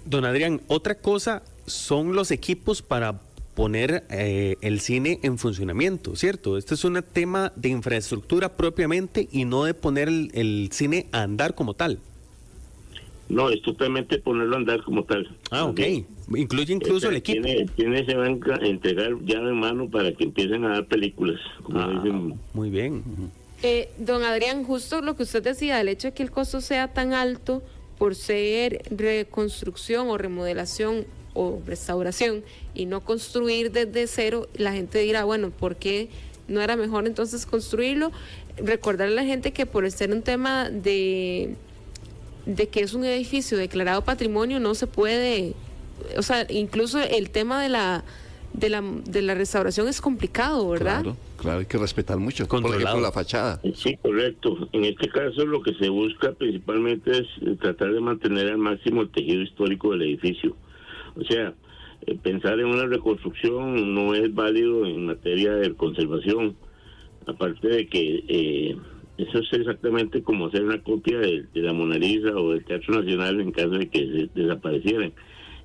Speaker 12: Don Adrián, otra cosa son los equipos para poner el cine en funcionamiento, ¿cierto? Este es un tema de infraestructura propiamente y no de poner el cine a andar como tal.
Speaker 11: No, es totalmente ponerlo a andar como tal.
Speaker 12: Ok. Incluye incluso el equipo.
Speaker 11: Quienes se van a entregar llave en mano para que empiecen a dar películas, como dicen.
Speaker 12: Muy bien.
Speaker 3: Don Adrián, justo lo que usted decía, el hecho de que el costo sea tan alto por ser reconstrucción o remodelación o restauración y no construir desde cero, la gente dirá, bueno, ¿por qué no era mejor entonces construirlo? Recordarle a la gente que por ser un tema de que es un edificio declarado patrimonio no se puede, o sea, incluso el tema de la restauración es complicado, ¿verdad?
Speaker 13: Claro, hay que respetar mucho. Por ejemplo, la fachada.
Speaker 11: Sí, correcto. En este caso lo que se busca principalmente es tratar de mantener al máximo el tejido histórico del edificio. O sea, pensar en una reconstrucción no es válido en materia de conservación. Aparte de que eso es exactamente como hacer una copia de la Mona Lisa o del Teatro Nacional en caso de que se desaparecieran.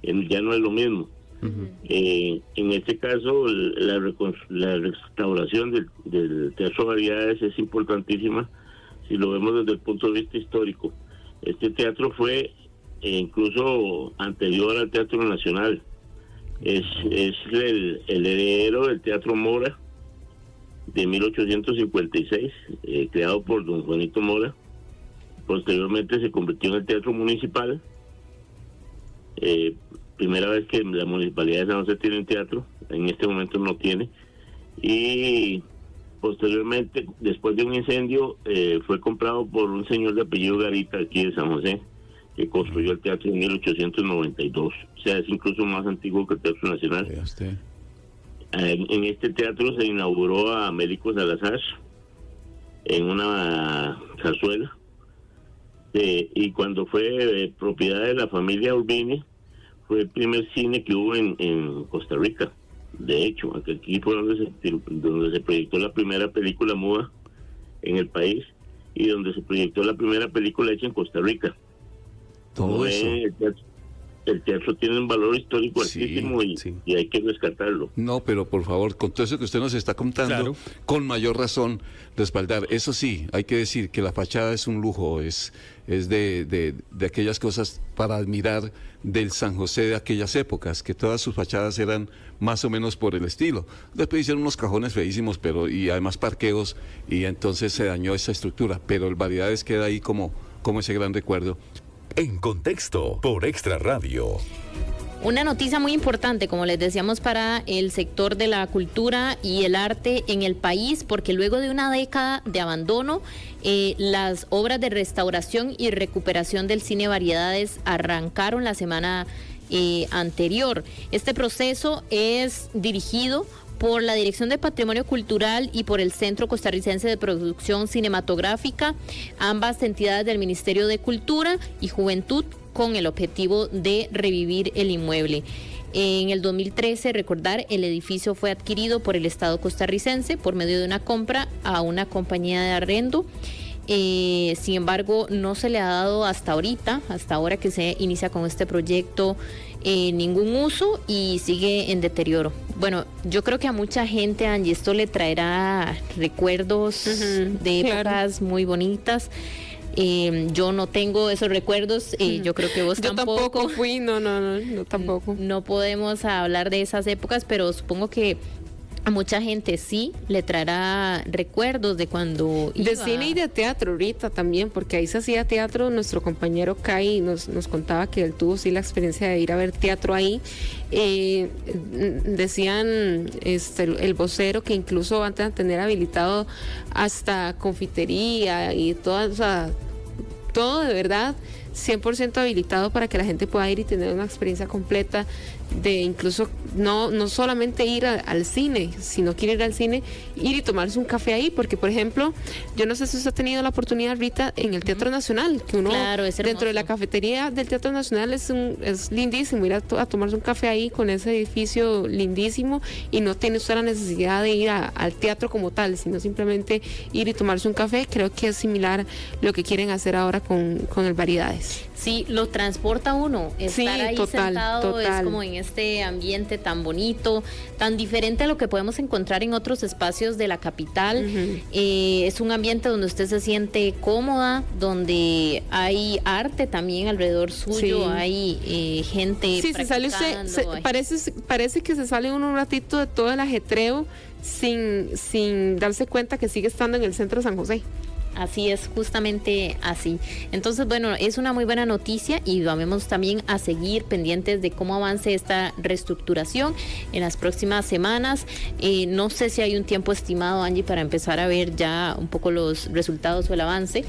Speaker 11: Ya no es lo mismo. En este caso, la restauración del Teatro Variedades es importantísima si lo vemos desde el punto de vista histórico. Este teatro fue incluso anterior al Teatro Nacional. Es el heredero del Teatro Mora de 1856, creado por don Juanito Mora. Posteriormente se convirtió en el Teatro Municipal. Primera vez que la Municipalidad de San José tiene un teatro, en este momento no tiene. Y posteriormente, después de un incendio, fue comprado por un señor de apellido Garita, aquí de San José, que construyó el teatro en 1892. O sea, es incluso más antiguo que el Teatro Nacional. En este teatro se inauguró a Américo Salazar en una zarzuela. Y cuando fue propiedad de la familia Urbini, fue el primer cine que hubo en Costa Rica. De hecho, aquí fue donde se proyectó la primera película muda en el país y donde se proyectó la primera película hecha en Costa Rica.
Speaker 13: Todo eso.
Speaker 11: El teatro tiene un valor histórico altísimo y hay que rescatarlo.
Speaker 13: No, pero por favor, con todo eso que usted nos está contando, con mayor razón respaldar. Eso sí, hay que decir que la fachada es un lujo, es de aquellas cosas para admirar del San José de aquellas épocas, que todas sus fachadas eran más o menos por el estilo. Después hicieron unos cajones feísimos, y además parqueos, y entonces se dañó esa estructura, pero el Variedades queda ahí como ese gran recuerdo.
Speaker 1: En Contexto, por Extra Radio.
Speaker 2: Una noticia muy importante, como les decíamos, para el sector de la cultura y el arte en el país, porque luego de una década de abandono, las obras de restauración y recuperación del cine Variedades arrancaron la semana anterior. Este proceso es dirigido por la Dirección de Patrimonio Cultural y por el Centro Costarricense de Producción Cinematográfica, ambas entidades del Ministerio de Cultura y Juventud, con el objetivo de revivir el inmueble. En el 2013, recordar, el edificio fue adquirido por el Estado costarricense por medio de una compra a una compañía de arrendo. Sin embargo, no se le ha dado hasta ahora que se inicia con este proyecto, ningún uso y sigue en deterioro. Bueno, yo creo que a mucha gente, Angie, esto le traerá recuerdos de épocas muy bonitas. Yo no tengo esos recuerdos, yo creo que vos tampoco.
Speaker 3: Yo tampoco fui, no, tampoco.
Speaker 2: No podemos hablar de esas épocas, pero supongo que a mucha gente sí le traerá recuerdos de cuando iba.
Speaker 3: De cine y de teatro ahorita también, porque ahí se hacía teatro. Nuestro compañero Kai nos contaba que él tuvo sí la experiencia de ir a ver teatro ahí. Decían el vocero que incluso antes de tener habilitado hasta confitería y todo de verdad 100% habilitado para que la gente pueda ir y tener una experiencia completa de incluso no solamente ir al cine, sino quiere ir al cine, ir y tomarse un café ahí, porque por ejemplo, yo no sé si usted ha tenido la oportunidad, Rita, en el Teatro Nacional, que uno dentro de la cafetería del Teatro Nacional es lindísimo ir a tomarse un café ahí con ese edificio lindísimo, y no tiene usted la necesidad de ir al teatro como tal, sino simplemente ir y tomarse un café. Creo que es similar lo que quieren hacer ahora con el Variedades.
Speaker 2: Sí, lo transporta uno, estar ahí sentado es como en este ambiente tan bonito, tan diferente a lo que podemos encontrar en otros espacios de la capital. Es un ambiente donde usted se siente cómoda, donde hay arte también alrededor suyo, hay gente
Speaker 3: se sale usted, parece que se sale uno un ratito de todo el ajetreo sin darse cuenta que sigue estando en el centro de San José.
Speaker 2: Así es, justamente así. Entonces, bueno, es una muy buena noticia y vamos también a seguir pendientes de cómo avance esta reestructuración en las próximas semanas. No sé si hay un tiempo estimado, Angie, para empezar a ver ya un poco los resultados o el avance,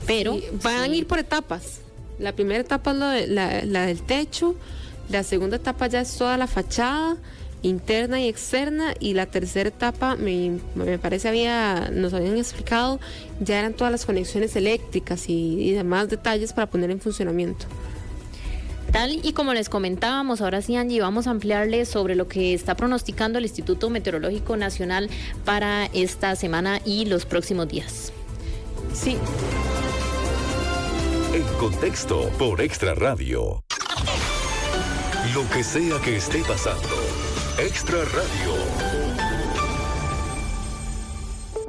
Speaker 2: pero...
Speaker 3: van a ir por etapas. La primera etapa es la del techo, la segunda etapa ya es toda la fachada interna y externa, y la tercera etapa me parece nos habían explicado, ya eran todas las conexiones eléctricas y demás detalles para poner en funcionamiento.
Speaker 2: Tal y como les comentábamos, ahora sí, Angie, vamos a ampliarles sobre lo que está pronosticando el Instituto Meteorológico Nacional para esta semana y los próximos días.
Speaker 3: Sí.
Speaker 1: En contexto por Extra Radio. Lo que sea que esté pasando. Extra Radio.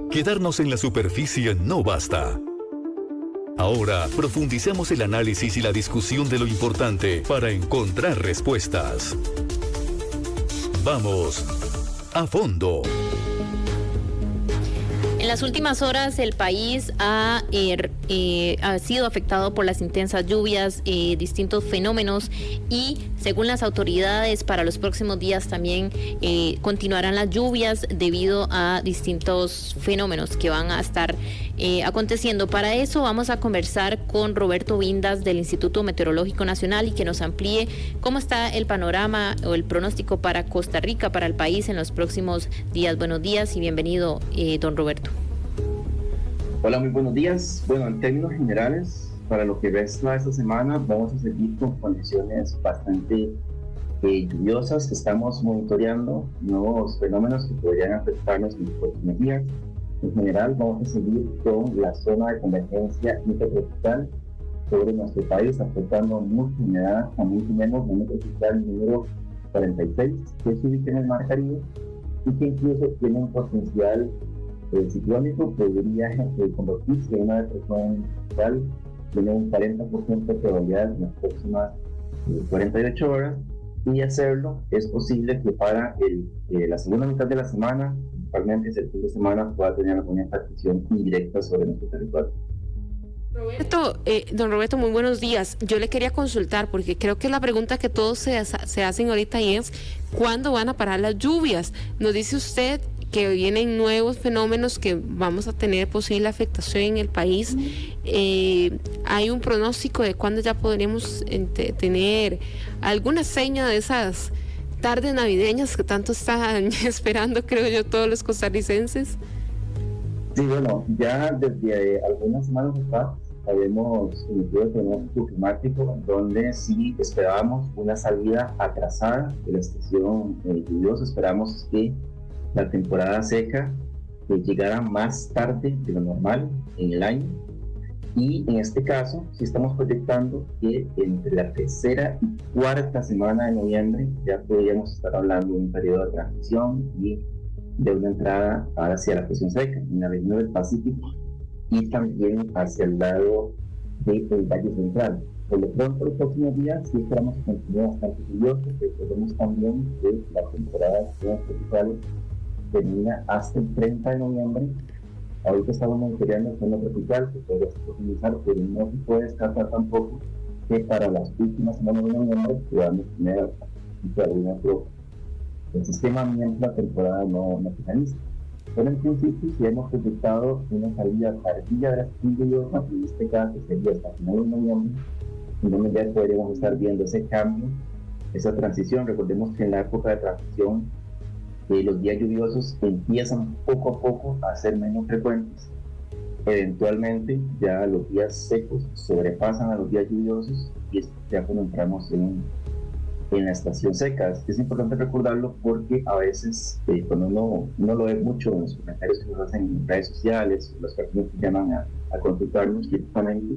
Speaker 1: Quedarnos en la superficie no basta. Ahora profundicemos el análisis y la discusión de lo importante para encontrar respuestas. Vamos a fondo.
Speaker 2: En las últimas horas el país ha sido afectado por las intensas lluvias, distintos fenómenos, y según las autoridades para los próximos días también continuarán las lluvias debido a distintos fenómenos que van a estar aconteciendo. Para eso vamos a conversar con Roberto Vindas del Instituto Meteorológico Nacional y que nos amplíe cómo está el panorama o el pronóstico para Costa Rica, para el país en los próximos días. Buenos días y bienvenido, don Roberto.
Speaker 14: Hola, muy buenos días. Bueno, en términos generales, para lo que resta de esta semana, vamos a seguir con condiciones bastante lluviosas. Estamos monitoreando nuevos fenómenos que podrían afectarnos en los próximos días. En general, vamos a seguir con la zona de convergencia intertropical sobre nuestro país, afectando mucha humedad. También tenemos la metrotropical número 46, que se ubica en el Mar Caribe y que incluso tiene un potencial ciclónico, podría convertirse en una depresión tropical. Tiene un 40% de probabilidad en las próximas 48 horas, y hacerlo es posible que para la segunda mitad de la semana, principalmente el fin de semana, pueda tener alguna impactación indirecta sobre nuestro territorio.
Speaker 3: Don Roberto, muy buenos días. Yo le quería consultar, porque creo que la pregunta que todos se hacen ahorita es ¿cuándo van a parar las lluvias? Nos dice usted que vienen nuevos fenómenos, que vamos a tener posible afectación en el país. ¿Hay un pronóstico de cuándo ya podremos tener alguna seña de esas tardes navideñas que tanto están esperando, creo yo, todos los costarricenses?
Speaker 14: Sí, bueno, ya desde algunas semanas atrás habíamos emitido el pronóstico climático, donde sí esperábamos una salida atrasada de la estación lluviosa. Esperamos que la temporada seca llegara más tarde de lo normal en el año, y en este caso sí estamos proyectando que entre la tercera y cuarta semana de noviembre ya podríamos estar hablando de un periodo de transición y de una entrada hacia la presión seca en la región del Pacífico y también hacia el lado del Valle Central. Por lo pronto, los próximos días sí esperamos que continúe bastante lluvioso. Recordemos también que la temporada de tropicales termina hasta el 30 de noviembre. Ahorita estamos monitoreando el fondo tropical, que puede profundizar, pero no se puede descartar tampoco que para las últimas semanas de noviembre podamos tener alguna tropa. El sistema mientras la temporada no finaliza. Pero en principio, si hemos proyectado una salida tardía de la estación lluviosa, en este caso sería hasta finales de noviembre, en donde ya podríamos estar viendo ese cambio, esa transición. Recordemos que en la época de transición los días lluviosos empiezan poco a poco a ser menos frecuentes. Eventualmente ya los días secos sobrepasan a los días lluviosos, y es ya cuando entramos en la estación seca. Es importante recordarlo porque a veces cuando uno lo ve mucho en los comentarios que nos hacen en redes sociales, las personas que llaman a consultarnos directamente,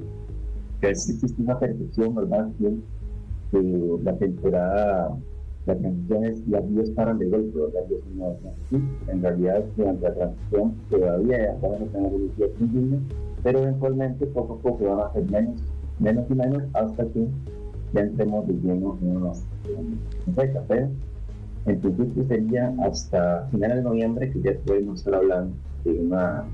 Speaker 14: que a veces existe una percepción, ¿verdad?, que la temporada la transición es las vías para de golpe, las vías no así. En realidad, durante la transición todavía vamos a tener energía fungible, pero eventualmente poco a poco van a ser menos y menos hasta que ya entremos de lleno en una situación seca. Pero en principio sería hasta finales de noviembre que ya podemos estar hablando de la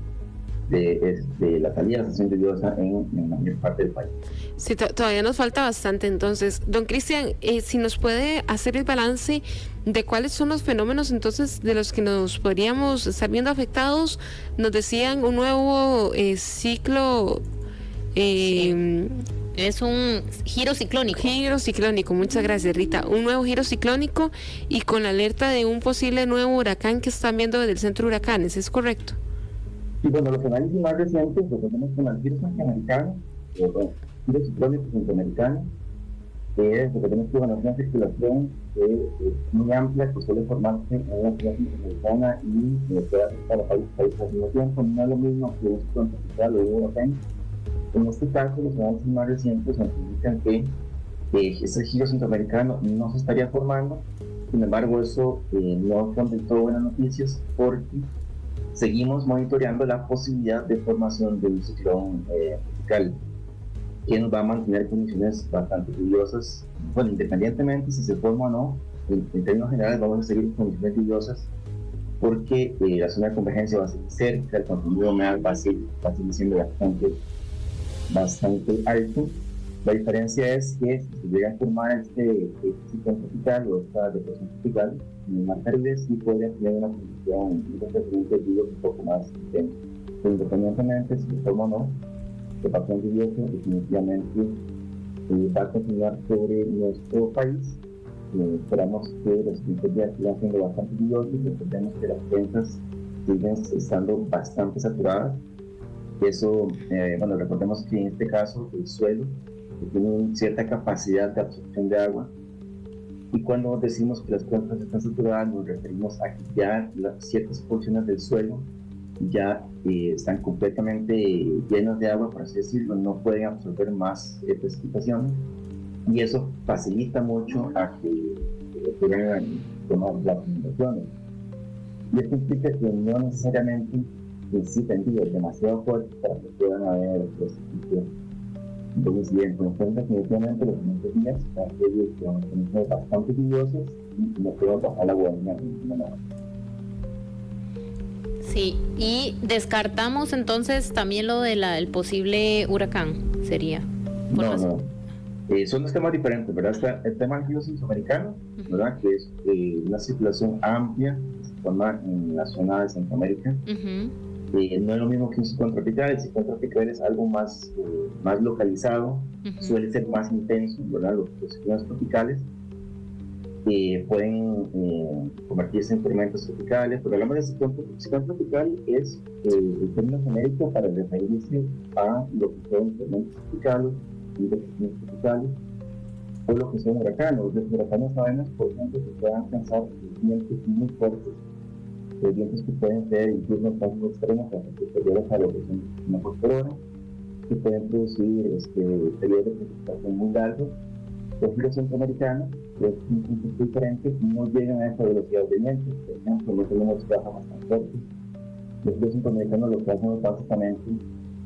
Speaker 14: salida de la estación lluviosa en la mayor parte del país.
Speaker 3: Sí, todavía nos falta bastante. Entonces, don Cristian, si nos puede hacer el balance de cuáles son los fenómenos entonces de los que nos podríamos estar viendo afectados. Nos decían un nuevo ciclo.
Speaker 2: Es un giro ciclónico.
Speaker 3: Giro ciclónico, muchas gracias, Rita. Un nuevo giro ciclónico y con la alerta de un posible nuevo huracán que están viendo desde el centro de huracanes, ¿es correcto?
Speaker 14: Y bueno, los análisis más recientes lo tenemos con el giro centroamericano, giro ciclónico centroamericano, que es lo que tenemos que ver una circulación muy amplia que suele formarse en una ciudad centroamericana y puede afectar a países al mismo tiempo. No es lo mismo que un ciclón tropical o un huracán. En este caso, los análisis más recientes nos indican que ese giro centroamericano no se estaría formando. Sin embargo, eso no son del todo buenas noticias porque seguimos monitoreando la posibilidad de formación de un ciclón tropical que nos va a mantener condiciones bastante lluviosas. Bueno, independientemente si se forma o no, en términos generales vamos a seguir con condiciones lluviosas porque la zona de convergencia va a seguir cerca, el contenido de humedad va a seguir siendo bastante alto. La diferencia es que si se llega a formar este ciclón tropical o esta depresión tropical en el Mar Caribe, sí podría tener una condición un poco más intensa. Pero independientemente si se forma o no, el patrón lluvioso definitivamente va a continuar sobre nuestro país. Esperamos que los siguientes días sigan siendo bastante lluviosos y recordemos que las cuencas siguen estando bastante saturadas. Eso, bueno, recordemos que en este caso el suelo tiene cierta capacidad de absorción de agua y cuando decimos que las cuencas están saturadas nos referimos a que ya ciertas porciones del suelo ya están completamente llenas de agua, por así decirlo, no pueden absorber más precipitaciones y eso facilita mucho a que ocurran las inundaciones. Y esto implica que no necesariamente necesitan días demasiado fuertes para que puedan haber precipitaciones. Entonces, bien, con cuenta definitivamente los siguientes días son condiciones bastante lluviosas y no podemos bajar la guadaña en ninguna manera.
Speaker 2: Sí, y descartamos entonces también lo de el posible huracán, sería.
Speaker 14: No. Son dos temas diferentes, ¿verdad? Está el tema del giro centroamericano, ¿verdad? Que es una circulación amplia que se forma en la zona de Centroamérica. No es lo mismo que un ciclón tropical. El ciclón tropical es algo más localizado, suele ser más intenso, ¿verdad? Los ciclones tropicales pueden convertirse en tormentas tropicales, pero hablamos de ciclón tropical es el término genérico para referirse a lo que son tormentas tropicales y depresiones tropicales o lo que son huracanes. Los huracanes sabemos, por ejemplo, que puedan alcanzar vientos muy fuertes, vientos que pueden ser incluso en casos extremos, superiores a lo que son 1 por hora, que pueden producir periodos de precipitación muy largos. Los giros centroamericanos, que es un concepto diferente, no llegan a esa velocidad de viento. Por ejemplo, no tenemos ráfagas tan fuertes. Los giros centroamericanos lo que hacen es básicamente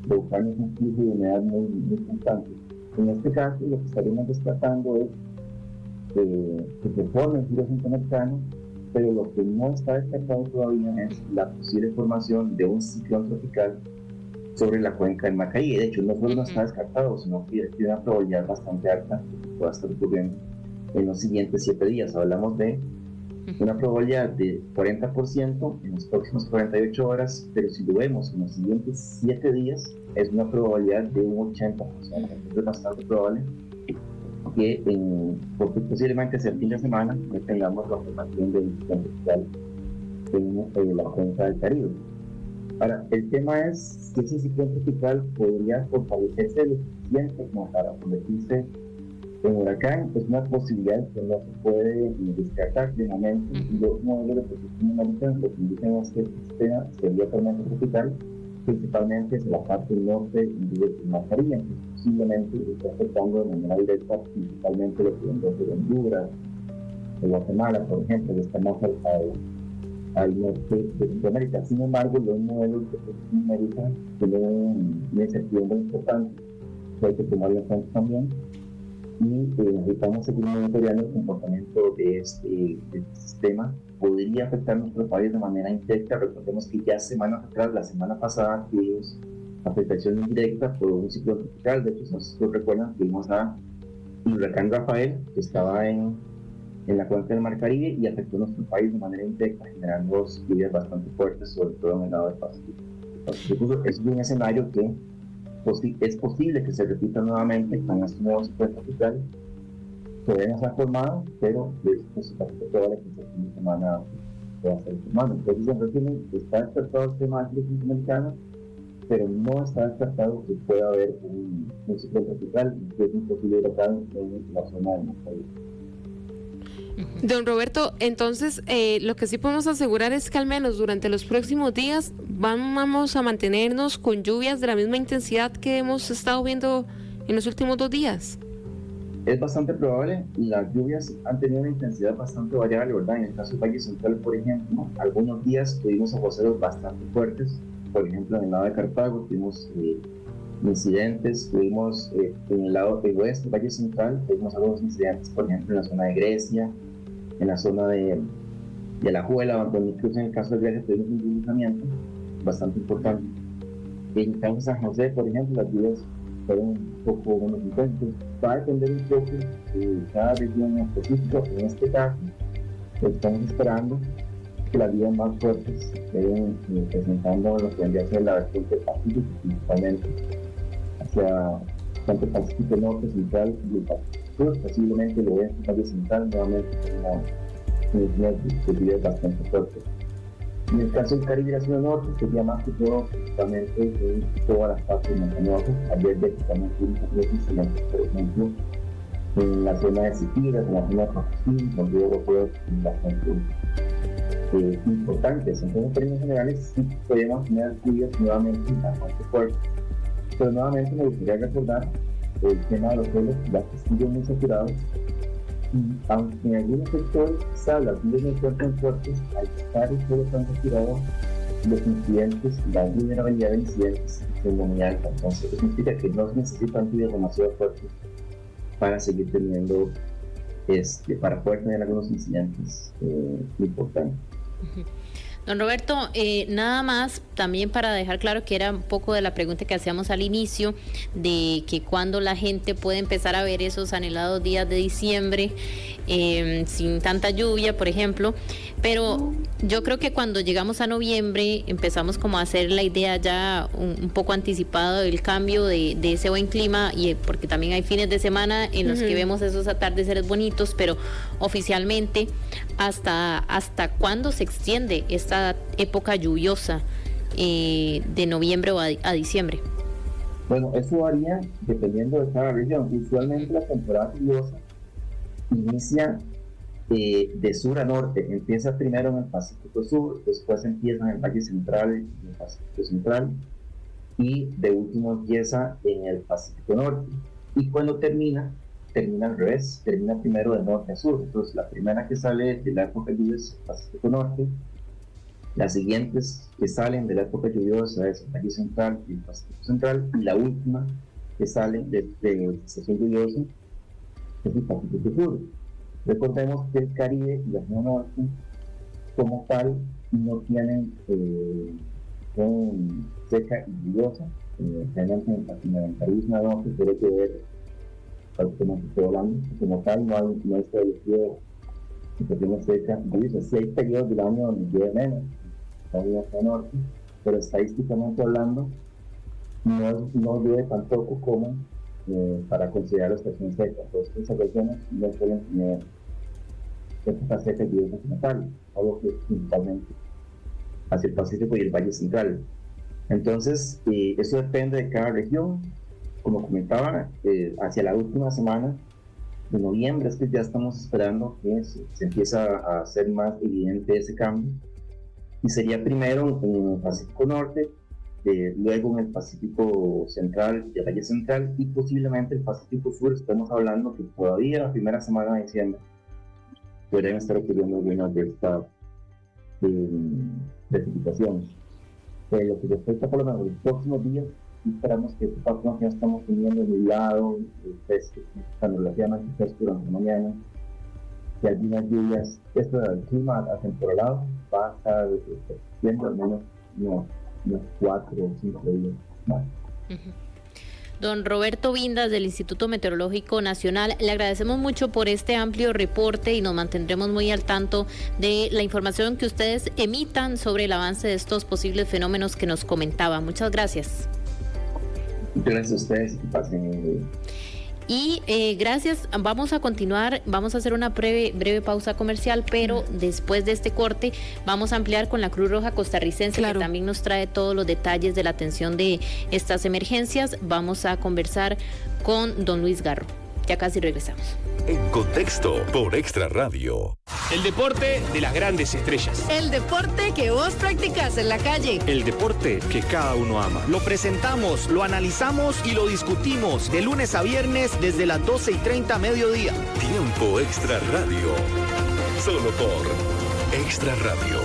Speaker 14: provocarnos un flujo de humedad muy constante. En este caso, lo que estaríamos descartando es que se forme el giro centroamericano, pero lo que no está descartado todavía es la posible formación de un ciclón tropical sobre la cuenca del Mar Caribe. De hecho, no solo no está descartado, sino que tiene una probabilidad bastante alta de que pueda estar ocurriendo en los siguientes 7 días. Hablamos de una probabilidad de 40% en los próximos 48 horas, pero si lo vemos en los siguientes 7 días, es una probabilidad de un 80%. Es bastante probable que porque posiblemente hacia el fin de semana no tengamos la formación del ciclón tropical en la cuenca del Caribe. Ahora, el tema es si ese ciclón tropical podría fortalecerse lo suficiente como para convertirse en huracán. Es una posibilidad que no se puede descartar de momento. Los modelos de protección americanos lo que indican es que el sistema sería tormenta tropical, principalmente hacia la parte norte del Mar Caribe, que posiblemente está afectando de manera directa principalmente lo que vendría a ser Honduras, de Guatemala, por ejemplo, que estamos al norte de Centroamérica. Sin embargo, los modelos de Centroamérica tienen una incertidumbre importante, que hay que tomarlo en cuenta también, y necesitamos seguir monitoreando el comportamiento de este sistema. Podría afectar nuestro país de manera indirecta. Recordemos que ya semanas atrás, la semana pasada, tuvimos afectación indirecta por un ciclón tropical. De hecho, si ustedes recuerdan, tuvimos a huracán Rafael, que estaba en la cuenca del Mar Caribe y afectó a nuestro país de manera indirecta, generando lluvias bastante fuertes, sobre todo en el lado del Pacífico. Es un escenario que es posible que se repita nuevamente con este nuevo ciclón tropical. Todavía no se ha formado, pero es bastante probable que este fin de semana pueda ser formado. Entonces, en resumen, está despertado el tema del centroamericano, pero no está descartado que pueda haber un ciclón tropical, que es un posible huracán en la zona de nuestro país.
Speaker 3: Don Roberto, entonces lo que sí podemos asegurar es que al menos durante los próximos días vamos a mantenernos con lluvias de la misma intensidad que hemos estado viendo en los últimos 2 días.
Speaker 14: Es bastante probable. Las lluvias han tenido una intensidad bastante variable, ¿verdad? En el caso del Valle Central, por ejemplo, algunos días tuvimos aguaceros bastante fuertes. Por ejemplo, en el lado de Cartago tuvimos incidentes, tuvimos en el lado del oeste del Valle Central, tuvimos algunos incidentes, por ejemplo, en la zona de Grecia, en la zona de Alajuela, donde incluso en el caso de Grecia tuvimos un deslizamiento bastante importante. En el caso de San José, por ejemplo, las lluvias fueron un poco menos intensas. Va a depender un poco de cada región en específico. En este caso, estamos esperando que las lluvias más fuertes estén presentando lo que vendría a ser la vertiente Pacífico, principalmente hacia tanto el Pacífico Norte, Central y el Pacífico Sur. Posiblemente lo oeste, Valle Central, nuevamente una lluvias bastante fuertes. En el caso del Caribe y la zona norte, sería más que todo principalmente en todas las partes montañosas. Ayer también tuvimos incidentes, por ejemplo, en la zona de Siquirres, en la zona de Potosí, donde hubo fuegos bastante importantes. Entonces, en términos generales, sí podemos tener lluvias nuevamente bastante fuertes. Pero nuevamente me gustaría recordar el tema de los suelos ya que siguen muy saturados. Aunque en algunos sectores quizás las lluvias no encuentran fuertes, al estar el suelo tan saturado, los incidentes, la vulnerabilidad de incidentes es muy alta. Entonces, eso significa que no se necesitan lluvias demasiado fuertes para seguir teniendo, para poder tener algunos incidentes importantes.
Speaker 2: Don Roberto, nada más también para dejar claro que era un poco de la pregunta que hacíamos al inicio, de que cuando la gente puede empezar a ver esos anhelados días de diciembre sin tanta lluvia, por ejemplo, pero yo creo que cuando llegamos a noviembre empezamos como a hacer la idea ya un poco anticipado del cambio de ese buen clima, y porque también hay fines de semana en los que vemos esos atardeceres bonitos, pero oficialmente hasta cuándo se extiende esta época lluviosa de noviembre o a diciembre.
Speaker 14: Bueno, eso varía dependiendo de cada región. Usualmente la temporada lluviosa inicia de sur a norte. Empieza primero en el Pacífico Sur, después empieza en el Valle Central y el Pacífico Central, y de último empieza en el Pacífico Norte. Y cuando termina al revés, termina primero de norte a sur. Entonces, la primera que sale de la época lluviosa es el Pacífico Norte, las siguientes que salen de la época lluviosa es el Valle Central y el Pacífico Central, y la última que sale de la estación lluviosa es el Pacífico Sur. Recordemos que el Caribe y la zona norte, como tal, no tienen son seca y lluviosa. Realmente en el Caribe y zona norte tiene que ver, prácticamente estoy hablando, como tal no es establecido situaciones secas y lluviosas. Sí hay periodos del año donde llueve menos, en la zona norte, pero estadísticamente hablando, no llueve tampoco como para considerar la estación seca. Entonces, esas regiones no suelen tener épocas secas y lluviosas como tal, algo que principalmente hacia el Pacífico y el Valle Central. Entonces, eso depende de cada región. Como comentaba, hacia la última semana de noviembre es que ya estamos esperando que se empiece a hacer más evidente ese cambio, y sería primero en el Pacífico Norte, luego en el Pacífico Central y el Valle Central, y posiblemente el Pacífico Sur. Estamos hablando que todavía la primera semana de diciembre podrían estar ocurriendo algunas de estas precipitaciones. Lo que respecta por lo menos los próximos días, esperamos que este patrón que ya estamos teniendo nublado, tan relativamente fresco durante la mañana, que algunas lluvias, esto del clima atemporalado va a estar siendo al menos unos 4 o 5 días más.
Speaker 2: Don Roberto Vindas del Instituto Meteorológico Nacional, le agradecemos mucho por este amplio reporte y nos mantendremos muy al tanto de la información que ustedes emitan sobre el avance de estos posibles fenómenos que nos comentaba. Muchas gracias.
Speaker 14: Muchas gracias a ustedes y que pasen.
Speaker 2: Y gracias, vamos a continuar, vamos a hacer una breve pausa comercial, pero después de este corte vamos a ampliar con la Cruz Roja Costarricense, que también nos trae todos los detalles de la atención de estas emergencias. Vamos a conversar con don Luis Garro. Ya casi regresamos.
Speaker 1: En Contexto por Extra Radio.
Speaker 15: El deporte de las grandes estrellas.
Speaker 16: El deporte que vos practicás en la calle.
Speaker 15: El deporte que cada uno ama.
Speaker 17: Lo presentamos, lo analizamos y lo discutimos de lunes a viernes desde las 12:30 mediodía.
Speaker 1: Tiempo Extra Radio. Solo por Extra Radio.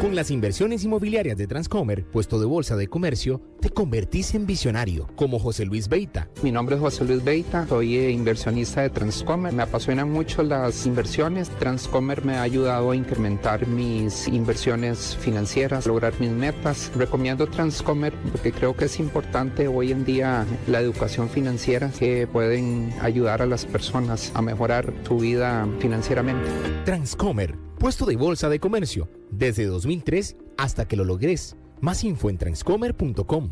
Speaker 9: Con las inversiones inmobiliarias de Transcomer, puesto de bolsa de comercio, te convertís en visionario, como José Luis Beita.
Speaker 18: Mi nombre es José Luis Beita, soy inversionista de Transcomer. Me apasionan mucho las inversiones. Transcomer me ha ayudado a incrementar mis inversiones financieras, lograr mis metas. Recomiendo Transcomer porque creo que es importante hoy en día la educación financiera, que pueden ayudar a las personas a mejorar su vida financieramente.
Speaker 9: Transcomer, puesto de bolsa de comercio, desde 2003 hasta que lo logres. Más info en transcomer.com.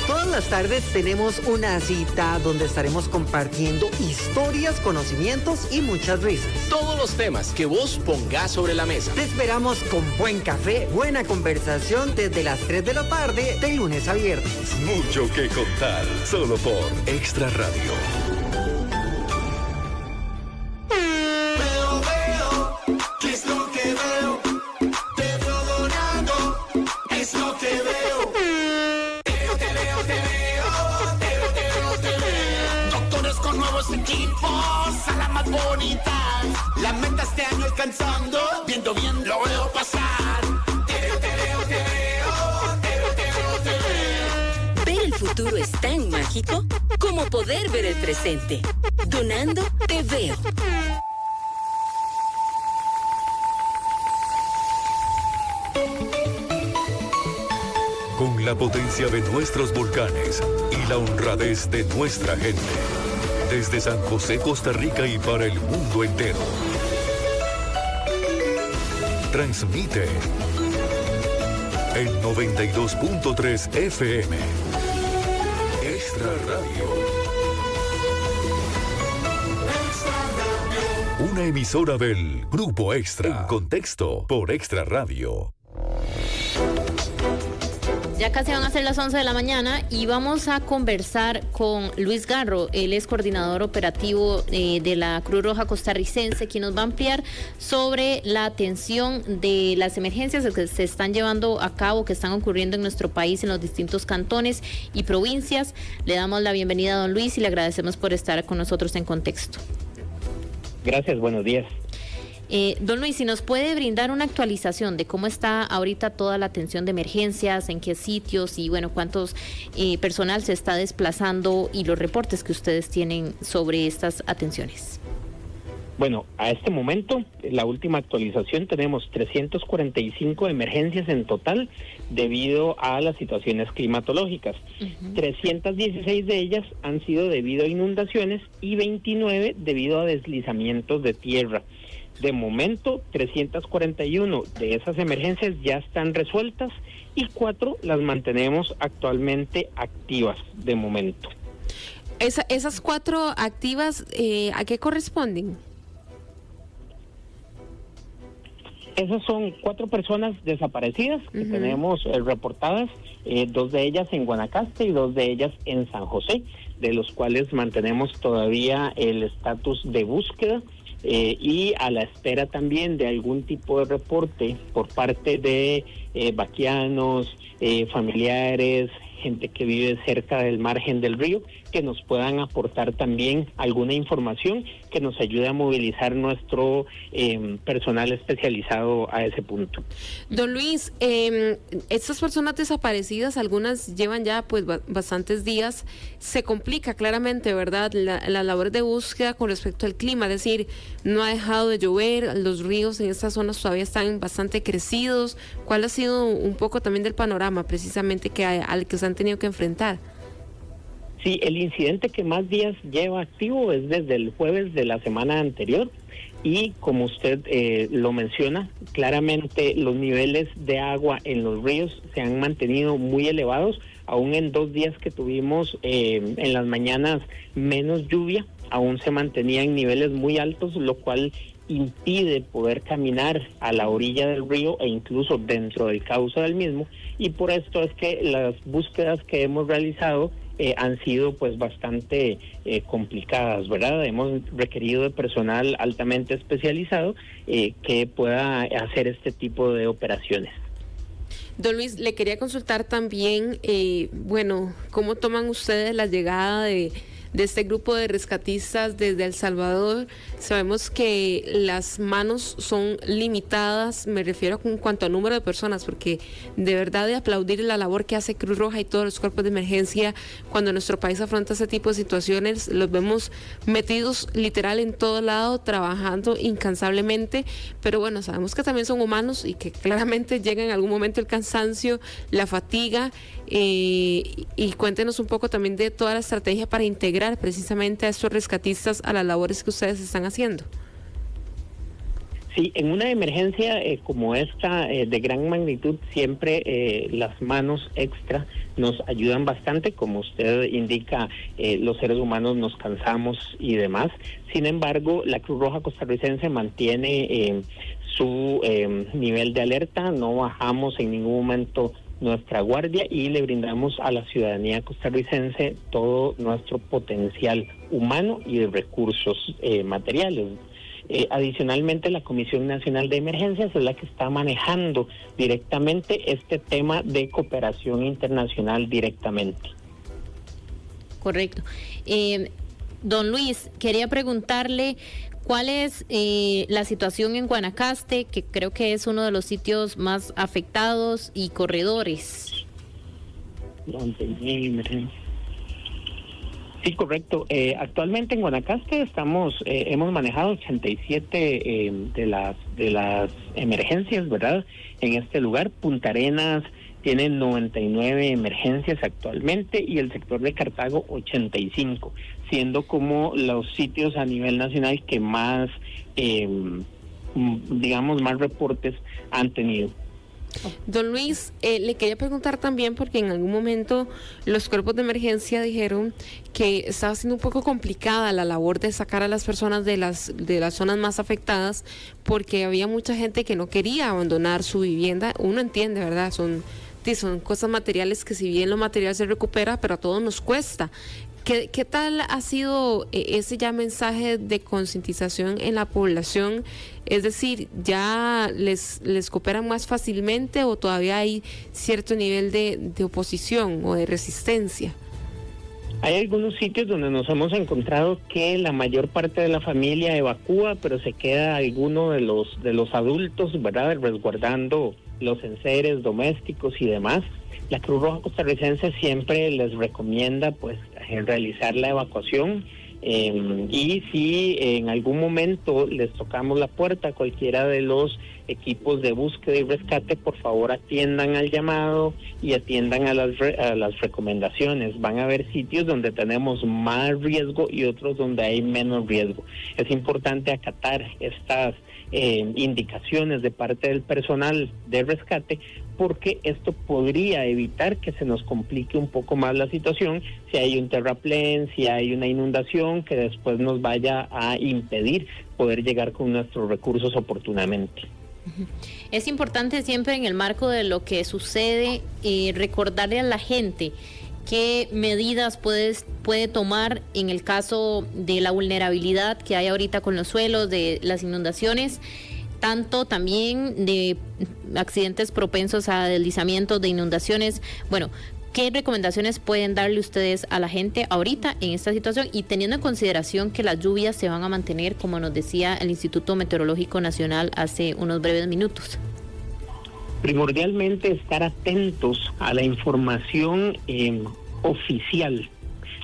Speaker 19: Todas las tardes tenemos una cita donde estaremos compartiendo historias, conocimientos y muchas risas.
Speaker 15: Todos los temas que vos pongas sobre la mesa.
Speaker 19: Te esperamos con buen café, buena conversación desde las 3 de la tarde, de lunes a viernes.
Speaker 1: Mucho que contar, solo por Extra Radio.
Speaker 20: Equipos a la más bonita. La meta este año alcanzando. Viendo bien lo veo pasar. Te veo.
Speaker 21: Ver el futuro es tan mágico como poder ver el presente. Donando Te Veo.
Speaker 1: Con la potencia de nuestros volcanes y la honradez de nuestra gente. Desde San José, Costa Rica y para el mundo entero. Transmite en 92.3 FM. Extra Radio. Una emisora del Grupo Extra. En Contexto por Extra Radio.
Speaker 2: Ya casi van a ser las 11 de la mañana y vamos a conversar con Luis Garro. Él es coordinador operativo de la Cruz Roja Costarricense, quien nos va a ampliar sobre la atención de las emergencias que se están llevando a cabo, que están ocurriendo en nuestro país, en los distintos cantones y provincias. Le damos la bienvenida a don Luis y le agradecemos por estar con nosotros en Contexto.
Speaker 22: Gracias, buenos días.
Speaker 2: Don Luis, si nos puede brindar una actualización de cómo está ahorita toda la atención de emergencias, en qué sitios y bueno, cuántos personal se está desplazando y los reportes que ustedes tienen sobre estas atenciones.
Speaker 22: Bueno, a este momento, la última actualización, tenemos 345 emergencias en total debido a las situaciones climatológicas. 316 de ellas han sido debido a inundaciones y 29 debido a deslizamientos de tierra. De momento, 341 de esas emergencias ya están resueltas y 4 las mantenemos actualmente activas de momento.
Speaker 3: Esas 4 activas, ¿a qué corresponden?
Speaker 22: Esas son 4 personas desaparecidas que tenemos reportadas, 2 de ellas en Guanacaste y 2 de ellas en San José, de los cuales mantenemos todavía el estatus de búsqueda. Y a la espera también de algún tipo de reporte por parte de vaquianos, familiares, gente que vive cerca del margen del río, que nos puedan aportar también alguna información que nos ayude a movilizar nuestro personal especializado a ese punto.
Speaker 3: Don Luis, estas personas desaparecidas, algunas llevan ya pues bastantes días, se complica claramente, ¿verdad?, la labor de búsqueda con respecto al clima, es decir, no ha dejado de llover, los ríos en estas zonas todavía están bastante crecidos. ¿Cuál ha sido un poco también del panorama precisamente al que se han tenido que enfrentar?
Speaker 22: Sí, el incidente que más días lleva activo es desde el jueves de la semana anterior y como usted lo menciona, claramente los niveles de agua en los ríos se han mantenido muy elevados, aún en 2 días que tuvimos en las mañanas menos lluvia, aún se mantenían niveles muy altos, lo cual impide poder caminar a la orilla del río e incluso dentro del cauce del mismo, y por esto es que las búsquedas que hemos realizado han sido pues bastante complicadas, ¿verdad? Hemos requerido de personal altamente especializado que pueda hacer este tipo de operaciones.
Speaker 3: Don Luis, le quería consultar también, ¿cómo toman ustedes la llegada de este grupo de rescatistas desde El Salvador? Sabemos que las manos son limitadas, me refiero en cuanto a número de personas, porque de verdad de aplaudir la labor que hace Cruz Roja y todos los cuerpos de emergencia cuando nuestro país afronta ese tipo de situaciones, los vemos metidos literal en todo lado, trabajando incansablemente, pero bueno, sabemos que también son humanos y que claramente llega en algún momento el cansancio, la fatiga, y cuéntenos un poco también de toda la estrategia para integrar precisamente a estos rescatistas a las labores que ustedes están haciendo.
Speaker 22: Sí, en una emergencia como esta de gran magnitud, siempre las manos extra nos ayudan bastante. Como usted indica, los seres humanos nos cansamos y demás. Sin embargo, la Cruz Roja costarricense mantiene su nivel de alerta, no bajamos en ningún momento nuestra guardia y le brindamos a la ciudadanía costarricense todo nuestro potencial humano y de recursos materiales. Adicionalmente, la Comisión Nacional de Emergencias es la que está manejando directamente este tema de cooperación internacional directamente.
Speaker 2: Correcto. Don Luis, quería preguntarle cuál es la situación en Guanacaste, que creo que es uno de los sitios más afectados, y corredores.
Speaker 22: Sí, correcto. Actualmente en Guanacaste hemos manejado 87 de las emergencias, ¿verdad? En este lugar, Punta Arenas tiene 99 emergencias actualmente y el sector de Cartago 85, siendo como los sitios a nivel nacional que más, más reportes han tenido.
Speaker 3: Don Luis, le quería preguntar también, porque en algún momento los cuerpos de emergencia dijeron que estaba siendo un poco complicada la labor de sacar a las personas de las zonas más afectadas, porque había mucha gente que no quería abandonar su vivienda. Uno entiende, ¿verdad? Son cosas materiales que, si bien lo material se recupera, pero a todos nos cuesta. ¿Qué tal ha sido ese ya mensaje de concientización en la población? Es decir, ¿ya les cooperan más fácilmente o todavía hay cierto nivel de oposición o de resistencia?
Speaker 22: Hay algunos sitios donde nos hemos encontrado que la mayor parte de la familia evacúa, pero se queda alguno de los adultos, ¿verdad?, resguardando los enseres domésticos y demás. La Cruz Roja costarricense siempre les recomienda pues realizar la evacuación y si en algún momento les tocamos la puerta a cualquiera de los equipos de búsqueda y rescate, por favor atiendan al llamado y atiendan a las recomendaciones. Van a haber sitios donde tenemos más riesgo y otros donde hay menos riesgo. Es importante acatar estas indicaciones de parte del personal de rescate, porque esto podría evitar que se nos complique un poco más la situación si hay un terraplén, si hay una inundación que después nos vaya a impedir poder llegar con nuestros recursos oportunamente.
Speaker 2: Es importante siempre, en el marco de lo que sucede, recordarle a la gente qué medidas puede tomar en el caso de la vulnerabilidad que hay ahorita con los suelos, de las inundaciones, tanto también de accidentes propensos a deslizamientos, de inundaciones. Bueno, ¿Qué recomendaciones pueden darle ustedes a la gente ahorita en esta situación y teniendo en consideración que las lluvias se van a mantener, como nos decía el Instituto Meteorológico Nacional hace unos breves minutos?
Speaker 22: Primordialmente estar atentos a la información oficial.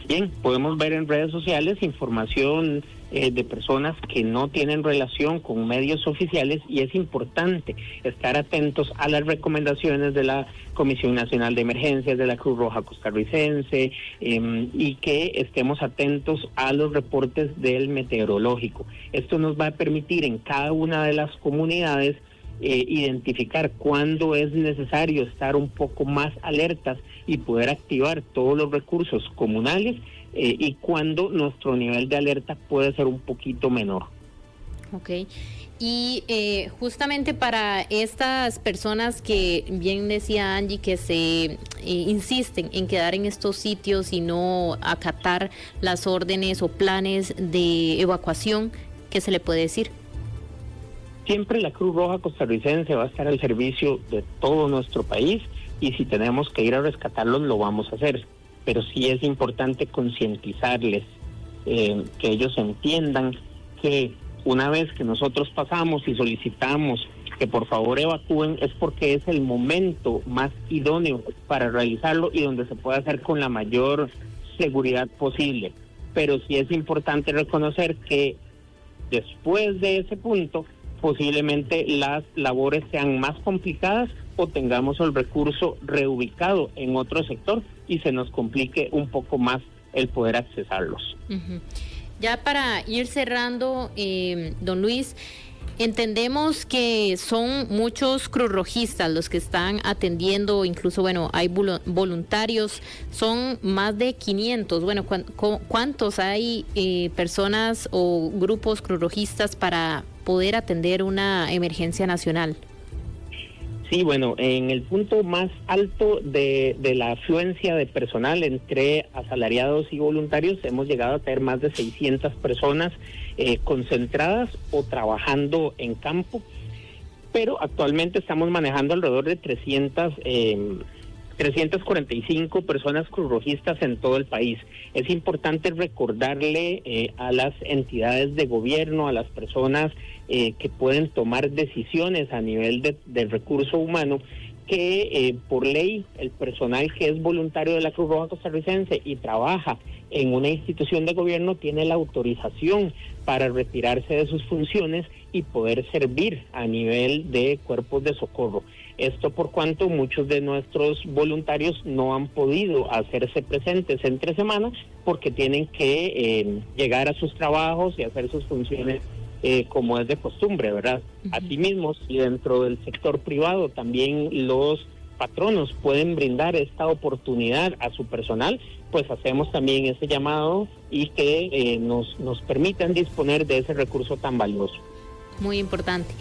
Speaker 22: Bien, podemos ver en redes sociales información de personas que no tienen relación con medios oficiales y es importante estar atentos a las recomendaciones de la Comisión Nacional de Emergencias, de la Cruz Roja Costarricense y que estemos atentos a los reportes del meteorológico. Esto nos va a permitir en cada una de las comunidades identificar cuándo es necesario estar un poco más alertas y poder activar todos los recursos comunales y cuándo nuestro nivel de alerta puede ser un poquito menor.
Speaker 2: Ok. Y justamente para estas personas que bien decía Angie que se insisten en quedar en estos sitios y no acatar las órdenes o planes de evacuación, ¿qué se le puede decir?
Speaker 22: Siempre la Cruz Roja Costarricense va a estar al servicio de todo nuestro país y si tenemos que ir a rescatarlos lo vamos a hacer, pero sí es importante concientizarles, que ellos entiendan que una vez que nosotros pasamos y solicitamos que por favor evacúen es porque es el momento más idóneo para realizarlo y donde se puede hacer con la mayor seguridad posible, pero sí es importante reconocer que después de ese punto posiblemente las labores sean más complicadas o tengamos el recurso reubicado en otro sector y se nos complique un poco más el poder accesarlos.
Speaker 2: Uh-huh. Ya para ir cerrando, don Luis, entendemos que son muchos cruzrojistas los que están atendiendo, incluso, bueno, hay voluntarios, son más de 500. Bueno, ¿cuántos hay personas o grupos cruzrojistas para poder atender una emergencia nacional?
Speaker 22: Sí, bueno, en el punto más alto de la afluencia de personal entre asalariados y voluntarios hemos llegado a tener más de 600 personas concentradas o trabajando en campo, pero actualmente estamos manejando alrededor de 345 personas cruzrojistas en todo el país. Es importante recordarle a las entidades de gobierno, a las personas que pueden tomar decisiones a nivel del recurso humano, que por ley el personal que es voluntario de la Cruz Roja Costarricense y trabaja en una institución de gobierno tiene la autorización para retirarse de sus funciones y poder servir a nivel de cuerpos de socorro. Esto por cuanto muchos de nuestros voluntarios no han podido hacerse presentes entre semanas porque tienen que llegar a sus trabajos y hacer sus funciones como es de costumbre, ¿verdad? Uh-huh. Asimismo, y dentro del sector privado también los patronos pueden brindar esta oportunidad a su personal, pues hacemos también ese llamado y que nos permitan disponer de ese recurso tan valioso.
Speaker 2: Muy importante.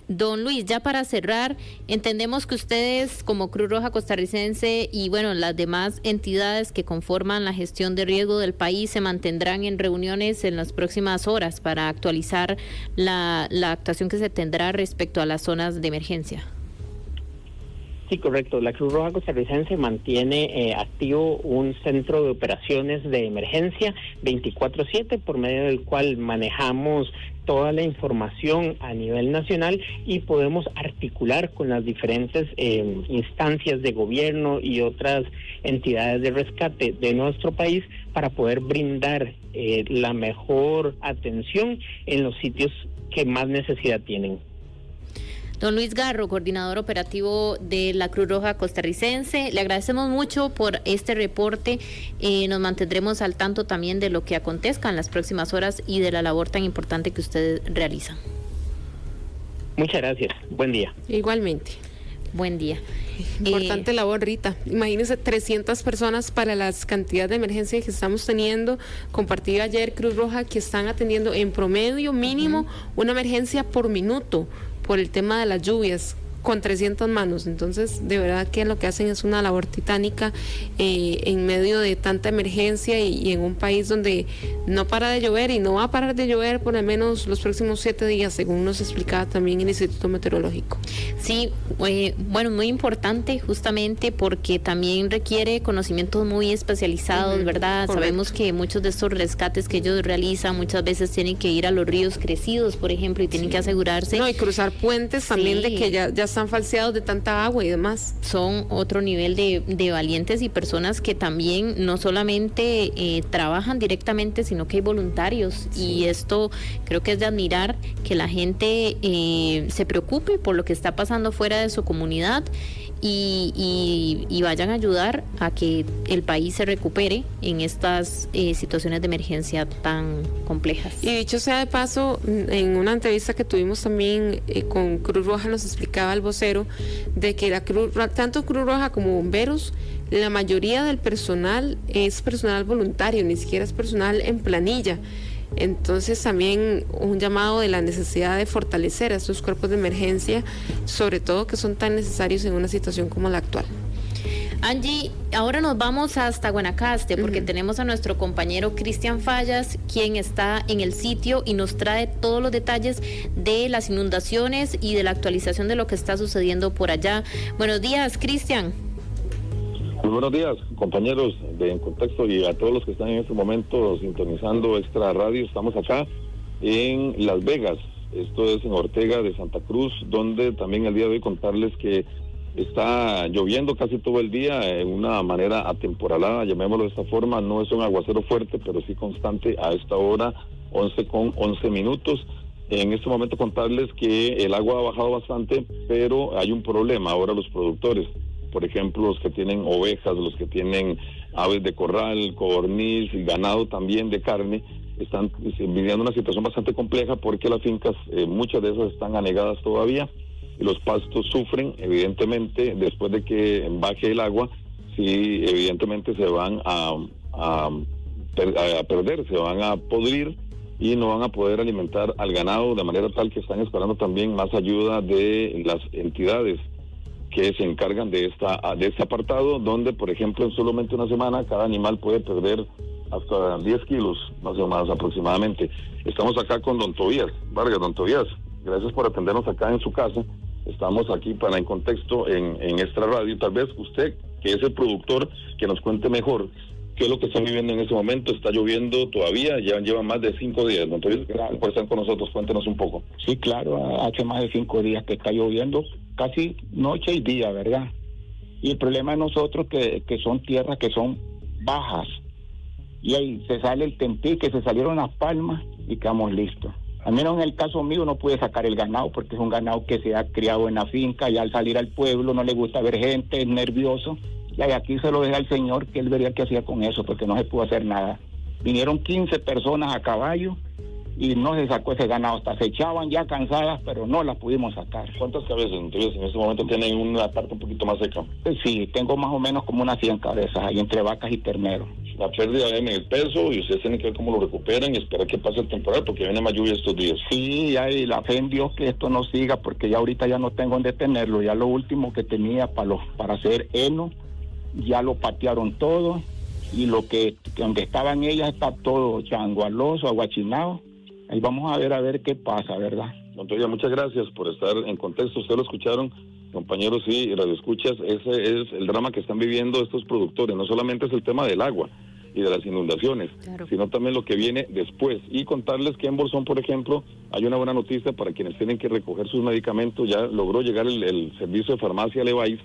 Speaker 2: Don Luis, ya para cerrar, entendemos que ustedes como Cruz Roja Costarricense y bueno, las demás entidades que conforman la gestión de riesgo del país se mantendrán en reuniones en las próximas horas para actualizar la actuación que se tendrá respecto a las zonas de emergencia.
Speaker 22: Sí, correcto. La Cruz Roja Costarricense mantiene activo un centro de operaciones de emergencia 24/7 por medio del cual manejamos toda la información a nivel nacional y podemos articular con las diferentes instancias de gobierno y otras entidades de rescate de nuestro país para poder brindar la mejor atención en los sitios que más necesidad tienen.
Speaker 2: Don Luis Garro, coordinador operativo de la Cruz Roja Costarricense, le agradecemos mucho por este reporte. Nos mantendremos al tanto también de lo que acontezca en las próximas horas y de la labor tan importante que ustedes realizan.
Speaker 22: Muchas gracias. Buen día.
Speaker 3: Igualmente.
Speaker 2: Buen día.
Speaker 3: Importante labor, Rita. Imagínense 300 personas para las cantidades de emergencia que estamos teniendo. Compartí ayer Cruz Roja que están atendiendo en promedio mínimo una emergencia por minuto por el tema de las lluvias. con 300 manos. Entonces, de verdad que lo que hacen es una labor titánica en medio de tanta emergencia y en un país donde no para de llover y no va a parar de llover por al menos los próximos 7 días, según nos explicaba también el Instituto Meteorológico.
Speaker 2: Sí, bueno, muy importante justamente porque también requiere conocimientos muy especializados, ¿verdad?
Speaker 3: Correcto.
Speaker 2: Sabemos que muchos de estos rescates que ellos realizan muchas veces tienen que ir a los ríos crecidos, por ejemplo, y tienen que asegurarse.
Speaker 3: No, y cruzar puentes también de que ya están falseados de tanta agua y demás.
Speaker 2: Son otro nivel de valientes y personas que también no solamente trabajan directamente, sino que hay voluntarios. Y esto creo que es de admirar, que la gente se preocupe por lo que está pasando fuera de su comunidad y vayan a ayudar a que el país se recupere en estas situaciones de emergencia tan complejas.
Speaker 3: Y dicho sea de paso, en una entrevista que tuvimos también con Cruz Roja nos explicaba el vocero de que tanto Cruz Roja como bomberos, la mayoría del personal es personal voluntario, ni siquiera es personal en planilla. Entonces también un llamado de la necesidad de fortalecer a estos cuerpos de emergencia, sobre todo que son tan necesarios en una situación como la actual.
Speaker 2: Angie, ahora nos vamos hasta Guanacaste porque tenemos a nuestro compañero Cristian Fallas, quien está en el sitio y nos trae todos los detalles de las inundaciones y de la actualización de lo que está sucediendo por allá. Buenos días, Cristian.
Speaker 4: Muy buenos días, compañeros de En Contexto, y a todos los que están en este momento sintonizando Extra Radio. Estamos acá en Las Vegas, esto es en Ortega de Santa Cruz, donde también el día de hoy contarles que está lloviendo casi todo el día de una manera atemporalada, llamémoslo de esta forma. No es un aguacero fuerte, pero sí constante a esta hora, 11:11. En este momento contarles que el agua ha bajado bastante, pero hay un problema ahora. Los productores, por ejemplo, los que tienen ovejas, los que tienen aves de corral, codorniz y ganado también de carne, están viviendo una situación bastante compleja porque las fincas, muchas de esas están anegadas todavía y los pastos sufren, evidentemente, después de que baje el agua. Sí, evidentemente se van a perder, se van a podrir y no van a poder alimentar al ganado, de manera tal que están esperando también más ayuda de las entidades que se encargan de este apartado, donde, por ejemplo, en solamente una semana cada animal puede perder hasta 10 kilos, más o menos aproximadamente. Estamos acá con don Tobías Vargas. Don Tobías, gracias por atendernos acá en su casa. Estamos aquí para En Contexto en Extra Radio. Tal vez usted, que es el productor, que nos cuente mejor qué es lo que están viviendo en este momento. Está lloviendo todavía, ya lleva más de 5 días. Don Tobías, gracias por estar con nosotros. Cuéntenos un poco.
Speaker 5: Sí, claro, hace más de 5 días que está lloviendo, casi noche y día, ¿verdad? Y el problema de nosotros que son tierras que son bajas, y ahí se sale el Tempique, se salieron las palmas y quedamos listos. Al menos en el caso mío no pude sacar el ganado porque es un ganado que se ha criado en la finca, y al salir al pueblo no le gusta ver gente, es nervioso, y aquí se lo deja al señor, que él vería qué hacía con eso, porque no se pudo hacer nada. Vinieron 15 personas a caballo y no se sacó ese ganado, hasta se echaban ya cansadas, pero no las pudimos sacar.
Speaker 4: ¿Cuántas cabezas entonces en este momento tienen una parte un poquito más seca?
Speaker 5: Sí, tengo más o menos como unas 100 cabezas ahí entre vacas y terneros.
Speaker 4: La pérdida en el peso, y ustedes tienen que ver cómo lo recuperan y esperar que pase el temporal, porque viene más lluvia estos días.
Speaker 5: Sí, hay la fe en Dios que esto no siga, porque ya ahorita ya no tengo donde tenerlo. Ya lo último que tenía para hacer heno, ya lo patearon todo, y lo que donde estaban ellas está todo changualoso, aguachinado. Ahí vamos a ver qué pasa, ¿verdad?
Speaker 4: Don Tobías, muchas gracias por estar en contexto. Ustedes lo escucharon, compañeros y radioescuchas. Ese es el drama que están viviendo estos productores. No solamente es el tema del agua y de las inundaciones, sino también lo que viene después. Y contarles que en Bolsón, por ejemplo, hay una buena noticia para quienes tienen que recoger sus medicamentos. Ya logró llegar el servicio de farmacia Levi's,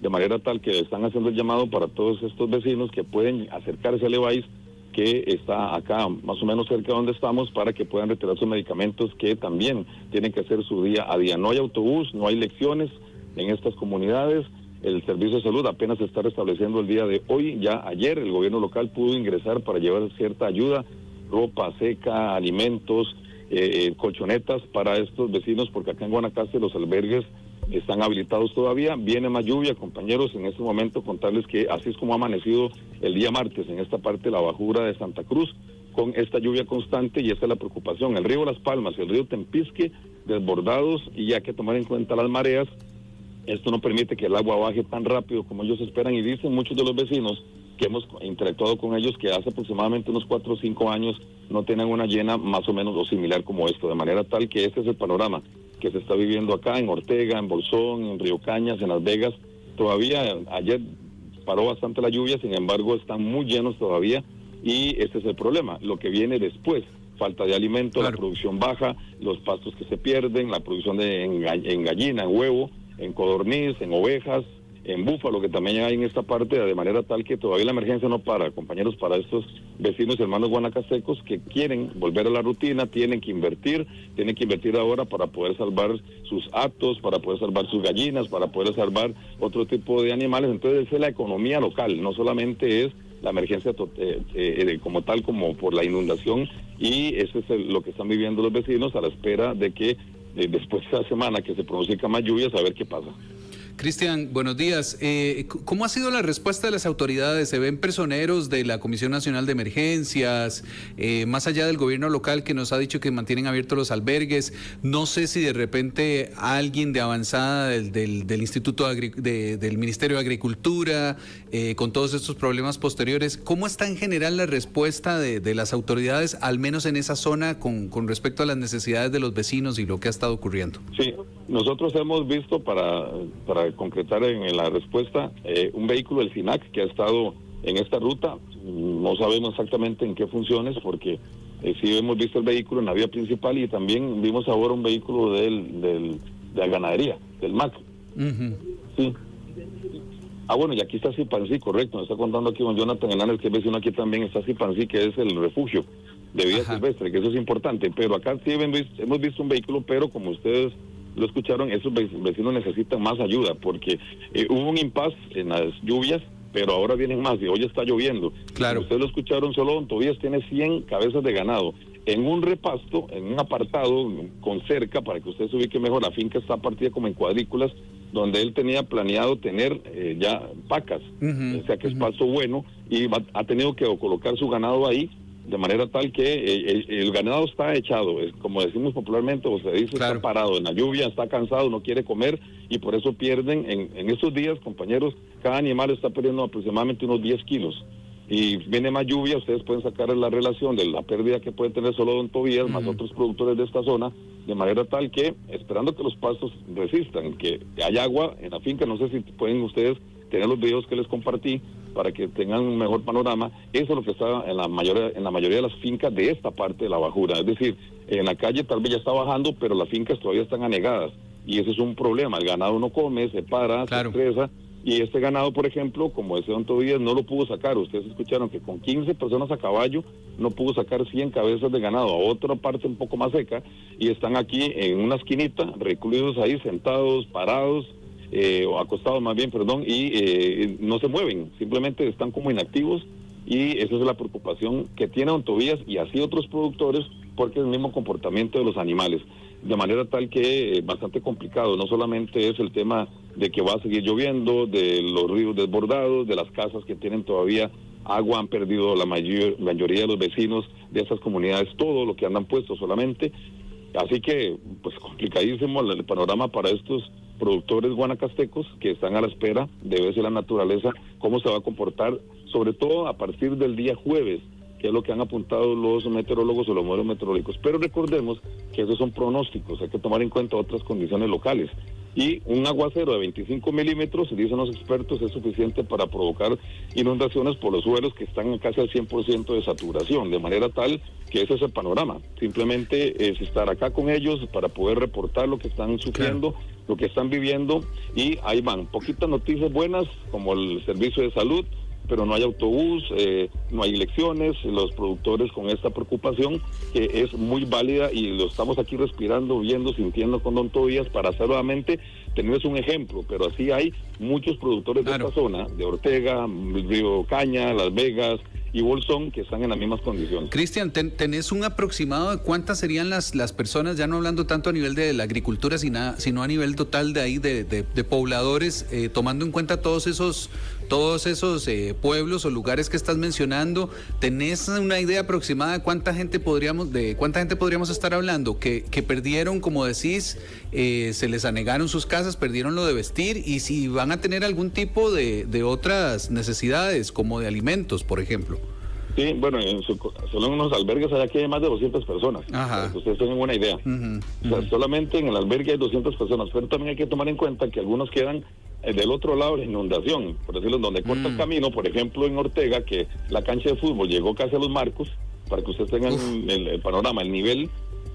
Speaker 4: de manera tal que están haciendo el llamado para todos estos vecinos que pueden acercarse a Levi's, que está acá más o menos cerca de donde estamos, para que puedan retirar sus medicamentos, que también tienen que hacer su día a día. No hay autobús, no hay lecciones en estas comunidades. El servicio de salud apenas se está restableciendo el día de hoy. Ya ayer el gobierno local pudo ingresar para llevar cierta ayuda, ropa seca, alimentos, colchonetas para estos vecinos, porque acá en Guanacaste los albergues están habilitados todavía. Viene más lluvia, compañeros. En este momento contarles que así es como ha amanecido el día martes en esta parte de la bajura de Santa Cruz, con esta lluvia constante, y esta es la preocupación. El río Las Palmas y el río Tempisque desbordados, y hay que tomar en cuenta las mareas Esto no permite que el agua baje tan rápido como ellos esperan, y dicen muchos de los vecinos que hemos interactuado con ellos que hace aproximadamente unos 4 o 5 años no tenían una llena más o menos o similar como esto, de manera tal que este es el panorama que se está viviendo acá en Ortega, en Bolsón, en Río Cañas, en Las Vegas. Todavía ayer paró bastante la lluvia, sin embargo están muy llenos todavía, y este es el problema. Lo que viene después, falta de alimento, la producción baja, los pastos que se pierden, la producción en gallina, en huevo, en codorniz, en ovejas, en búfalo, que también hay en esta parte, de manera tal que todavía la emergencia no para, compañeros, para estos vecinos y hermanos guanacastecos que quieren volver a la rutina, tienen que invertir ahora para poder salvar sus actos, para poder salvar sus gallinas, para poder salvar otro tipo de animales. Entonces esa es la economía local, no solamente es la emergencia como tal, como por la inundación, y eso es lo que están viviendo los vecinos a la espera de que después de esta semana que se pronostica más lluvias, a ver qué pasa.
Speaker 6: Cristian, buenos días. ¿Cómo ha sido la respuesta de las autoridades? ¿Se ven personeros de la Comisión Nacional de Emergencias, más allá del gobierno local que nos ha dicho que mantienen abiertos los albergues? No sé si de repente alguien de avanzada del Instituto del Ministerio de Agricultura, con todos estos problemas posteriores. ¿Cómo está en general la respuesta de las autoridades, al menos en esa zona, con respecto a las necesidades de los vecinos y lo que ha estado ocurriendo?
Speaker 4: Sí, nosotros hemos visto para concretar en la respuesta un vehículo del SINAC que ha estado en esta ruta. No sabemos exactamente en qué funciones, porque sí hemos visto el vehículo en la vía principal, y también vimos ahora un vehículo de la ganadería, del MAC. Sí. Bueno, y aquí está Zipancí, correcto, nos está contando aquí don Jonathan Hernández, que es vecino aquí también, está Zipancí, que es el refugio de vida silvestre, que eso es importante, pero acá sí hemos visto un vehículo, pero como ustedes lo escucharon, esos vecinos necesitan más ayuda, porque hubo un impasse en las lluvias, pero ahora vienen más, y hoy está lloviendo. Claro. Ustedes lo escucharon, solo don Tobías tiene 100 cabezas de ganado. En un repasto, en un apartado con cerca, para que usted se ubique mejor, la finca está partida como en cuadrículas, donde él tenía planeado tener ya vacas, o sea que es pasto bueno, y ha tenido que colocar su ganado ahí, de manera tal que el ganado está echado, como decimos popularmente, o se dice, está parado en la lluvia, está cansado, no quiere comer, y por eso pierden, en estos días, compañeros, cada animal está perdiendo aproximadamente unos 10 kilos. Y viene más lluvia, ustedes pueden sacar la relación de la pérdida que puede tener solo don Tobías, más otros productores de esta zona, de manera tal que, esperando que los pastos resistan, que haya agua en la finca, no sé si pueden ustedes tener los videos que les compartí, para que tengan un mejor panorama. Eso es lo que está en la mayoría de las fincas de esta parte de la bajura. Es decir, en la calle tal vez ya está bajando, pero las fincas todavía están anegadas. Y ese es un problema. El ganado no come, se para, se estresa. Y este ganado, por ejemplo, como decía don Tobías, no lo pudo sacar. Ustedes escucharon que con 15 personas a caballo no pudo sacar 100 cabezas de ganado a otra parte un poco más seca. Y están aquí en una esquinita, recluidos ahí, sentados, parados, o acostados más bien, perdón, y no se mueven, simplemente están como inactivos, y esa es la preocupación que tiene don Tobías y así otros productores, porque es el mismo comportamiento de los animales, de manera tal que bastante complicado. No solamente es el tema de que va a seguir lloviendo, de los ríos desbordados, de las casas que tienen todavía agua, han perdido la mayoría de los vecinos de esas comunidades todo lo que andan puestos solamente. Así que, pues complicadísimo el panorama para estos productores guanacastecos que están a la espera de ver si la naturaleza, cómo se va a comportar, sobre todo a partir del día jueves, que es lo que han apuntado los meteorólogos o los modelos meteorológicos. Pero recordemos que esos son pronósticos, hay que tomar en cuenta otras condiciones locales. Y un aguacero de 25 milímetros, dicen los expertos, es suficiente para provocar inundaciones por los suelos que están casi al 100% de saturación, de manera tal que ese es el panorama. Simplemente es estar acá con ellos para poder reportar lo que están sufriendo, lo que están viviendo, y ahí van. Poquitas noticias buenas, como el servicio de salud, pero no hay autobús, no hay elecciones, los productores con esta preocupación que es muy válida, y lo estamos aquí respirando, viendo, sintiendo con don Tobías para hacer nuevamente, tenerles un ejemplo, pero así hay muchos productores de esta zona, de Ortega, Río Caña, Las Vegas y Bolsón, que están en las mismas condiciones.
Speaker 6: Cristian, ¿tenés un aproximado de cuántas serían las personas, ya no hablando tanto a nivel de la agricultura, sino a nivel total de ahí, de pobladores, tomando en cuenta todos esos todos esos pueblos o lugares que estás mencionando, ¿tenés una idea aproximada de cuánta gente podríamos estar hablando? Que perdieron, como decís, se les anegaron sus casas, perdieron lo de vestir, y si van a tener algún tipo de otras necesidades, como de alimentos, por ejemplo.
Speaker 4: Sí, bueno, solo en unos albergues hay aquí hay más de 200 personas, para que ustedes tengan una idea. O sea, solamente en el albergue hay 200 personas, pero también hay que tomar en cuenta que algunos quedan del otro lado de la inundación, por decirlo, donde corta el camino, por ejemplo en Ortega, que la cancha de fútbol llegó casi a los marcos, para que ustedes tengan el panorama, el nivel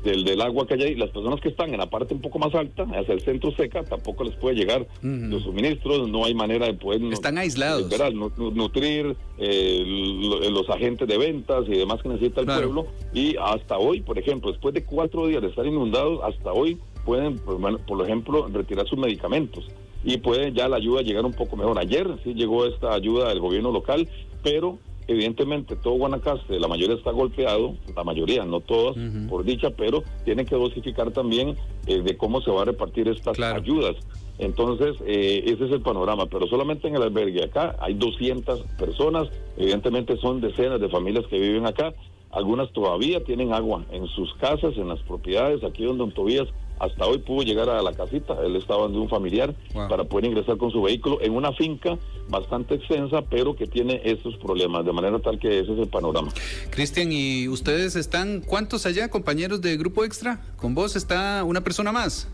Speaker 4: del agua que hay ahí. Las personas que están en la parte un poco más alta, hacia el centro seca, tampoco les puede llegar los suministros, no hay manera de poder...
Speaker 6: Están aislados.
Speaker 4: Nutrir los agentes de ventas y demás que necesita el pueblo, y hasta hoy, por ejemplo, después de 4 días de estar inundados, hasta hoy pueden, por ejemplo, retirar sus medicamentos, y puede ya la ayuda llegar un poco mejor. Ayer sí llegó esta ayuda del gobierno local, pero evidentemente todo Guanacaste, la mayoría está golpeado, la mayoría, no todas, por dicha, pero tienen que dosificar también de cómo se va a repartir estas ayudas. Entonces, ese es el panorama, pero solamente en el albergue acá hay 200 personas, evidentemente son decenas de familias que viven acá, algunas todavía tienen agua en sus casas, en las propiedades. Aquí donde don Tobías hasta hoy pudo llegar a la casita, él estaba de un familiar, para poder ingresar con su vehículo en una finca bastante extensa, pero que tiene estos problemas, de manera tal que ese es el panorama.
Speaker 6: Cristian, ¿y ustedes están cuántos allá, compañeros de Grupo Extra? ¿Con vos está una persona más?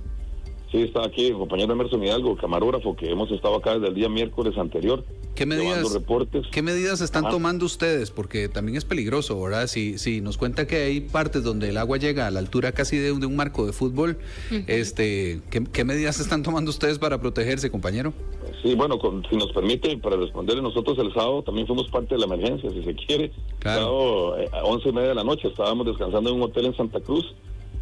Speaker 4: Sí, está aquí el compañero Emerson Hidalgo, camarógrafo, que hemos estado acá desde el día miércoles anterior.
Speaker 6: ¿Qué medidas están tomando ustedes? Porque también es peligroso, ¿verdad? Si nos cuenta que hay partes donde el agua llega a la altura casi de un marco de fútbol, ¿qué medidas están tomando ustedes para protegerse, compañero?
Speaker 4: Sí, bueno, si nos permite, para responderle, nosotros el sábado también fuimos parte de la emergencia, si se quiere. Sábado, 11:30 de la noche, estábamos descansando en un hotel en Santa Cruz,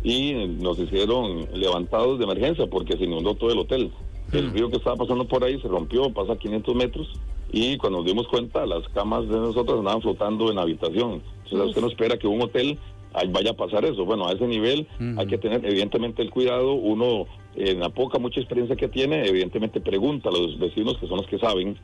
Speaker 4: y nos hicieron levantados de emergencia porque se inundó todo el hotel. El río que estaba pasando por ahí se rompió, pasa 500 metros, y cuando nos dimos cuenta, las camas de nosotros andaban flotando en la habitación. Entonces usted no espera que un hotel vaya a pasar eso. Bueno, a ese nivel hay que tener evidentemente el cuidado. Uno, en la mucha experiencia que tiene, evidentemente pregunta a los vecinos, que son los que saben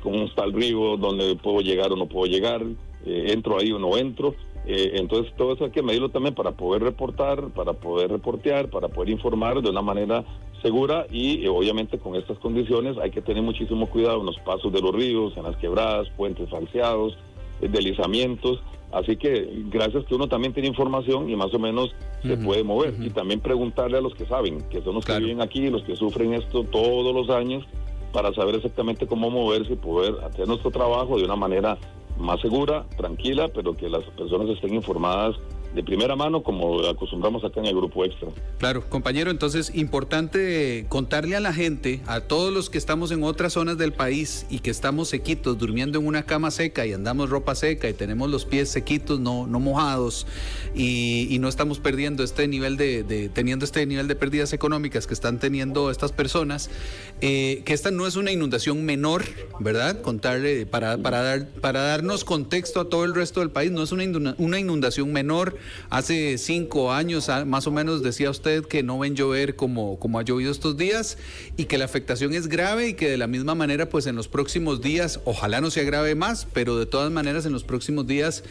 Speaker 4: cómo está el río, dónde puedo llegar o no puedo llegar, entro ahí o no entro. Entonces todo eso hay que medirlo también para poder reportar, para poder reportear, para poder informar de una manera segura, y obviamente con estas condiciones hay que tener muchísimo cuidado en los pasos de los ríos, en las quebradas, puentes falseados, deslizamientos. Así que gracias que uno también tiene información y más o menos se puede mover, y también preguntarle a los que saben, que son los que viven aquí, los que sufren esto todos los años, para saber exactamente cómo moverse y poder hacer nuestro trabajo de una manera más segura, tranquila, pero que las personas estén informadas de primera mano, como acostumbramos acá en el Grupo Extra.
Speaker 6: Claro, compañero, entonces importante contarle a la gente, a todos los que estamos en otras zonas del país y que estamos sequitos, durmiendo en una cama seca y andamos ropa seca y tenemos los pies sequitos, no mojados, y no estamos perdiendo teniendo este nivel de pérdidas económicas que están teniendo estas personas, que esta no es una inundación menor, ¿verdad? Contarle, para darnos contexto a todo el resto del país, no es una inundación menor. Hace 5 años más o menos decía usted que no ven llover como ha llovido estos días, y que la afectación es grave, y que de la misma manera pues en los próximos días, ojalá no se agrave más, pero de todas maneras en los próximos días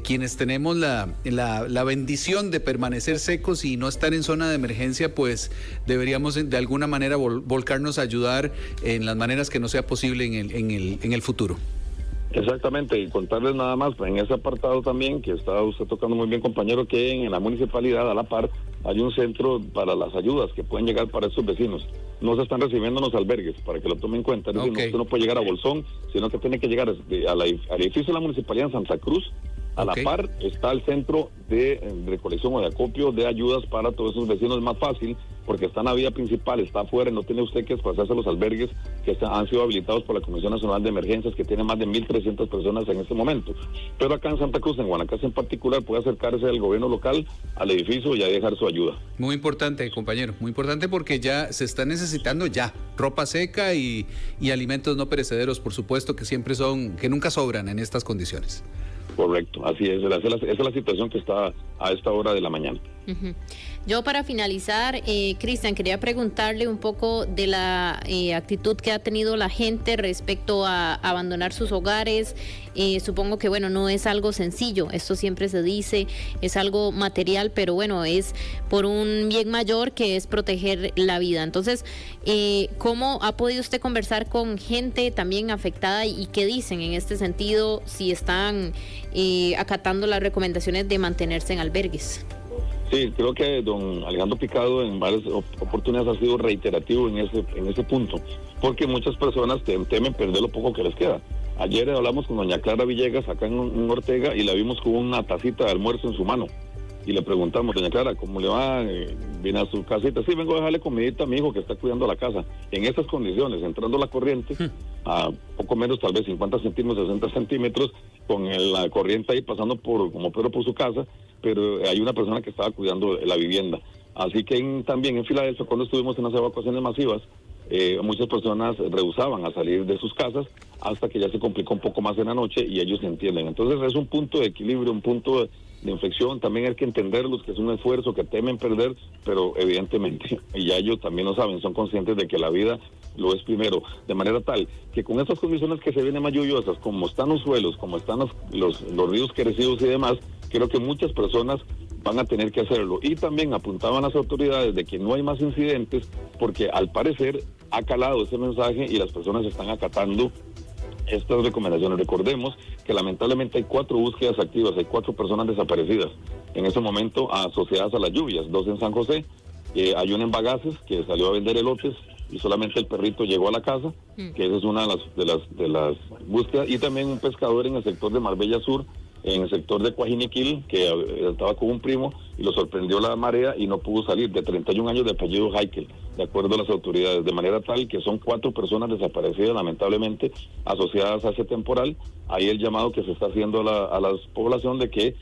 Speaker 6: quienes tenemos la bendición de permanecer secos y no estar en zona de emergencia, pues deberíamos de alguna manera volcarnos a ayudar en las maneras que no sea posible en el futuro.
Speaker 4: Exactamente, y contarles nada más, en ese apartado también, que está usted tocando muy bien, compañero, que en la municipalidad, a la par, hay un centro para las ayudas que pueden llegar para estos vecinos. No se están recibiendo en los albergues, para que lo tomen en cuenta. Es decir, usted no puede llegar a Bolsón, sino que tiene que llegar al edificio de la municipalidad en Santa Cruz. A la par está el centro de recolección o de acopio de ayudas para todos esos vecinos. Es más fácil porque está en la vía principal, está afuera, y no tiene usted que desplazarse a los albergues que han sido habilitados por la Comisión Nacional de Emergencias, que tiene más de 1.300 personas en este momento. Pero acá en Santa Cruz, en Guanacaste en particular, puede acercarse al gobierno local, al edificio, y a dejar su ayuda.
Speaker 6: Muy importante, compañero, muy importante, porque ya se está necesitando ropa seca y alimentos no perecederos, por supuesto, que nunca sobran en estas condiciones.
Speaker 4: Correcto, así es, esa es la situación que está a esta hora de la mañana.
Speaker 2: Yo para finalizar, Cristian, quería preguntarle un poco de la actitud que ha tenido la gente respecto a abandonar sus hogares. Supongo que, bueno, no es algo sencillo, esto siempre se dice, es algo material, pero bueno, es por un bien mayor que es proteger la vida. Entonces, ¿cómo ha podido usted conversar con gente también afectada y qué dicen en este sentido, si están acatando las recomendaciones de mantenerse en albergues?
Speaker 4: Sí, creo que don Alejandro Picado en varias oportunidades ha sido reiterativo en ese punto, porque muchas personas temen perder lo poco que les queda. Ayer hablamos con doña Clara Villegas acá en Ortega y la vimos con una tacita de almuerzo en su mano. Y le preguntamos, doña Clara, ¿cómo le va? ¿Viene a su casita? Sí, vengo a dejarle comidita a mi hijo que está cuidando la casa. En esas condiciones, entrando la corriente, a poco menos, tal vez 50 centímetros, 60 centímetros, con la corriente ahí pasando como Pedro por su casa, pero hay una persona que estaba cuidando la vivienda. Así que también en Filadelfia, cuando estuvimos en las evacuaciones masivas, muchas personas rehusaban a salir de sus casas hasta que ya se complicó un poco más en la noche y ellos entienden. Entonces es un punto de equilibrio, un punto de inflexión. También hay que entenderlos, que es un esfuerzo, que temen perder, pero evidentemente, y ya ellos también lo saben, son conscientes de que la vida lo es primero, de manera tal que con estas condiciones que se vienen más lluviosas, como están los suelos, como están los ríos crecidos y demás, creo que muchas personas van a tener que hacerlo. Y también apuntaban las autoridades de que no hay más incidentes, porque al parecer ha calado ese mensaje y las personas están acatando estas recomendaciones. Recordemos que lamentablemente hay 4 búsquedas activas, hay 4 personas desaparecidas en ese momento asociadas a las lluvias, 2 en San José, hay una en Bagaces que salió a vender elotes y solamente el perrito llegó a la casa, que esa es una de las búsquedas, y también un pescador en el sector de Marbella Sur, en el sector de Coajiniquil, que estaba con un primo y lo sorprendió la marea y no pudo salir, de 31 años de apellido Heikel, de acuerdo a las autoridades, de manera tal que son 4 personas desaparecidas lamentablemente asociadas a ese temporal. Ahí el llamado que se está haciendo a la población de que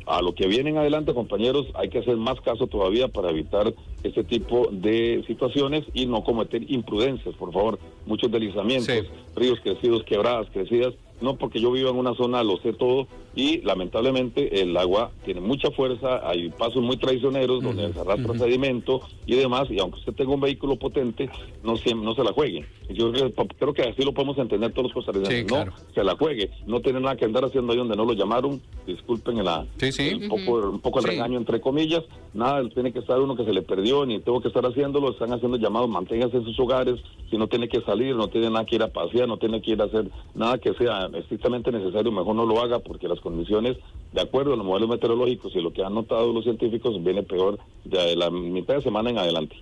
Speaker 4: a lo que vienen adelante, compañeros, hay que hacer más caso todavía para evitar este tipo de situaciones y no cometer imprudencias, por favor. Muchos deslizamientos, ríos crecidos, quebradas crecidas, no porque yo vivo en una zona, lo sé todo, y lamentablemente el agua tiene mucha fuerza, hay pasos muy traicioneros donde se arrastra sedimento y demás, y aunque usted tenga un vehículo potente, no se la juegue. Yo creo que así lo podemos entender todos los costarricenses, claro. No se la juegue, no tiene nada que andar haciendo ahí donde no lo llamaron, disculpen un poco el regaño entre comillas, nada, tiene que estar uno que se le perdió, ni tengo que estar haciéndolo, están haciendo llamados, manténganse en sus hogares, si no tiene que salir, no tiene nada que ir a pasear, no tiene que ir a hacer nada que sea estrictamente necesario, mejor no lo haga, porque las condiciones, de acuerdo a los modelos meteorológicos y lo que han notado los científicos, viene peor de la mitad de semana en adelante.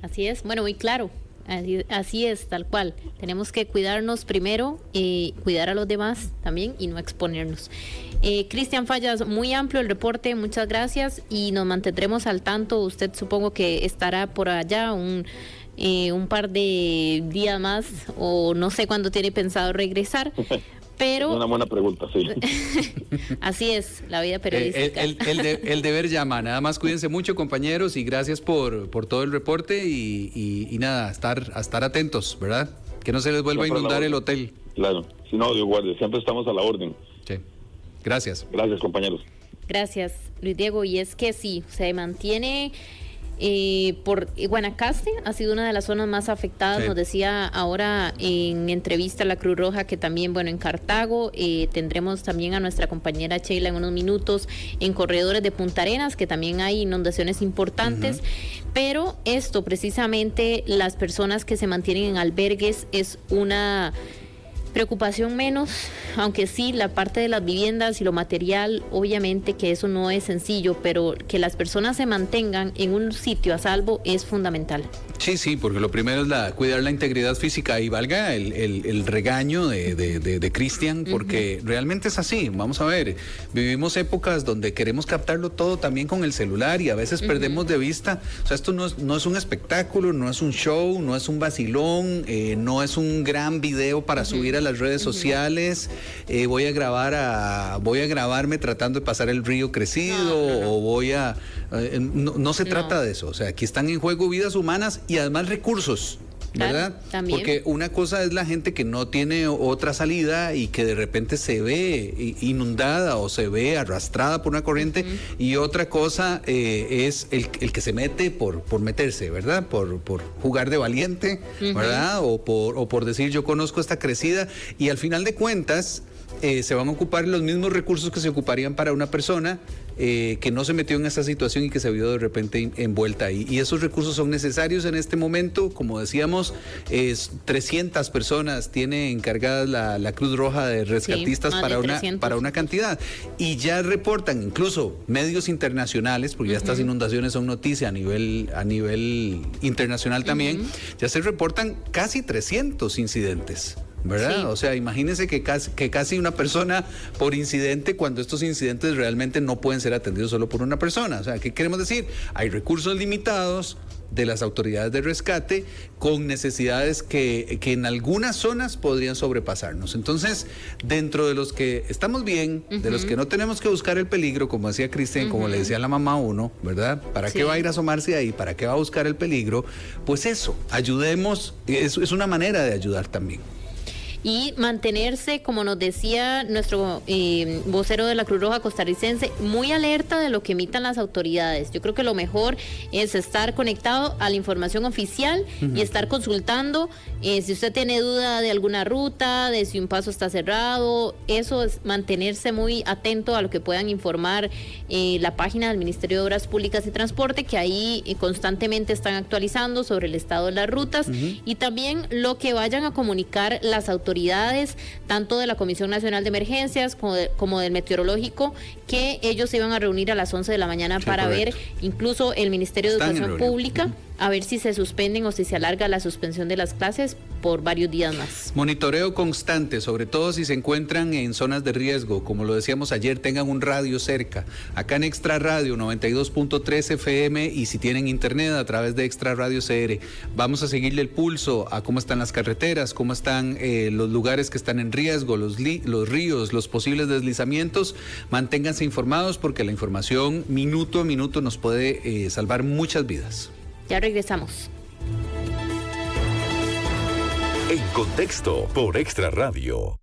Speaker 2: Así es, bueno, muy claro. Así es, tal cual. Tenemos que cuidarnos primero, cuidar a los demás también y no exponernos. Cristian Fallas, muy amplio el reporte, muchas gracias y nos mantendremos al tanto. Usted supongo que estará por allá un par de días más o no sé cuándo tiene pensado regresar. Pero
Speaker 4: una buena pregunta, sí.
Speaker 2: Así es, la vida periodística.
Speaker 6: El deber llama. Nada más cuídense mucho, compañeros, y gracias por todo el reporte y nada, a estar atentos, ¿verdad? Que no se les vuelva siempre a inundar el hotel.
Speaker 4: Claro, si no, Dios guarde, siempre estamos a la orden.
Speaker 6: Sí. Gracias.
Speaker 4: Gracias, compañeros.
Speaker 2: Gracias, Luis Diego. Y es que sí, se mantiene... por Guanacaste ha sido una de las zonas más afectadas, nos decía ahora en entrevista a la Cruz Roja que también, bueno, en Cartago, tendremos también a nuestra compañera Sheila en unos minutos en corredores de Punta Arenas, que también hay inundaciones importantes, pero esto precisamente, las personas que se mantienen en albergues es una preocupación menos, aunque sí la parte de las viviendas y lo material, obviamente que eso no es sencillo, pero que las personas se mantengan en un sitio a salvo es fundamental.
Speaker 6: Sí, porque lo primero es cuidar la integridad física y valga el regaño de Cristian, porque realmente es así. Vamos a ver, vivimos épocas donde queremos captarlo todo también con el celular y a veces perdemos de vista, o sea, esto no es un espectáculo, no es un show, no es un vacilón, no es un gran video para subir a las redes sociales, voy a grabarme tratando de pasar el río crecido o no se trata de eso, o sea, aquí están en juego vidas humanas y además recursos ¿verdad?
Speaker 2: Claro, también.
Speaker 6: Porque una cosa es la gente que no tiene otra salida y que de repente se ve inundada o se ve arrastrada por una corriente, y otra cosa es el que se mete por meterse, ¿verdad? Por jugar de valiente, ¿verdad? O por decir yo conozco esta crecida, y al final de cuentas se van a ocupar los mismos recursos que se ocuparían para una persona que no se metió en esa situación y que se vio de repente envuelta ahí. Y esos recursos son necesarios en este momento. Como decíamos, 300 personas tiene encargadas la Cruz Roja de rescatistas para una cantidad. Y ya reportan incluso medios internacionales, porque ya estas inundaciones son noticia a nivel internacional también, ya se reportan casi 300 incidentes, ¿verdad? Sí. O sea, imagínense que casi una persona por incidente, cuando estos incidentes realmente no pueden ser atendidos solo por una persona. O sea, ¿qué queremos decir? Hay recursos limitados de las autoridades de rescate con necesidades que en algunas zonas podrían sobrepasarnos. Entonces, dentro de los que estamos bien, de los que no tenemos que buscar el peligro, como decía Cristian, como le decía la mamá a uno, ¿verdad? ¿Para qué va a ir a asomarse ahí? ¿Para qué va a buscar el peligro? Pues eso, ayudemos, es una manera de ayudar también.
Speaker 2: Y mantenerse, como nos decía nuestro vocero de la Cruz Roja costarricense, muy alerta de lo que emitan las autoridades. Yo creo que lo mejor es estar conectado a la información oficial y estar consultando. Si usted tiene duda de alguna ruta, de si un paso está cerrado, eso es mantenerse muy atento a lo que puedan informar la página del Ministerio de Obras Públicas y Transporte, que ahí constantemente están actualizando sobre el estado de las rutas, y también lo que vayan a comunicar las autoridades, tanto de la Comisión Nacional de Emergencias como del Meteorológico, que ellos se iban a reunir a las 11 de la mañana para ver, incluso el Ministerio de Educación Pública, a ver si se suspenden o si se alarga la suspensión de las clases por varios días más.
Speaker 6: Monitoreo constante, sobre todo si se encuentran en zonas de riesgo, como lo decíamos ayer, tengan un radio cerca. Acá en Extra Radio 92.3 FM, y si tienen internet a través de Extra Radio CR, vamos a seguirle el pulso a cómo están las carreteras, cómo están los lugares que están en riesgo, los ríos, los posibles deslizamientos. Manténganse informados, porque la información minuto a minuto nos puede salvar muchas vidas.
Speaker 2: Ya regresamos.
Speaker 1: En Contexto por Extra Radio.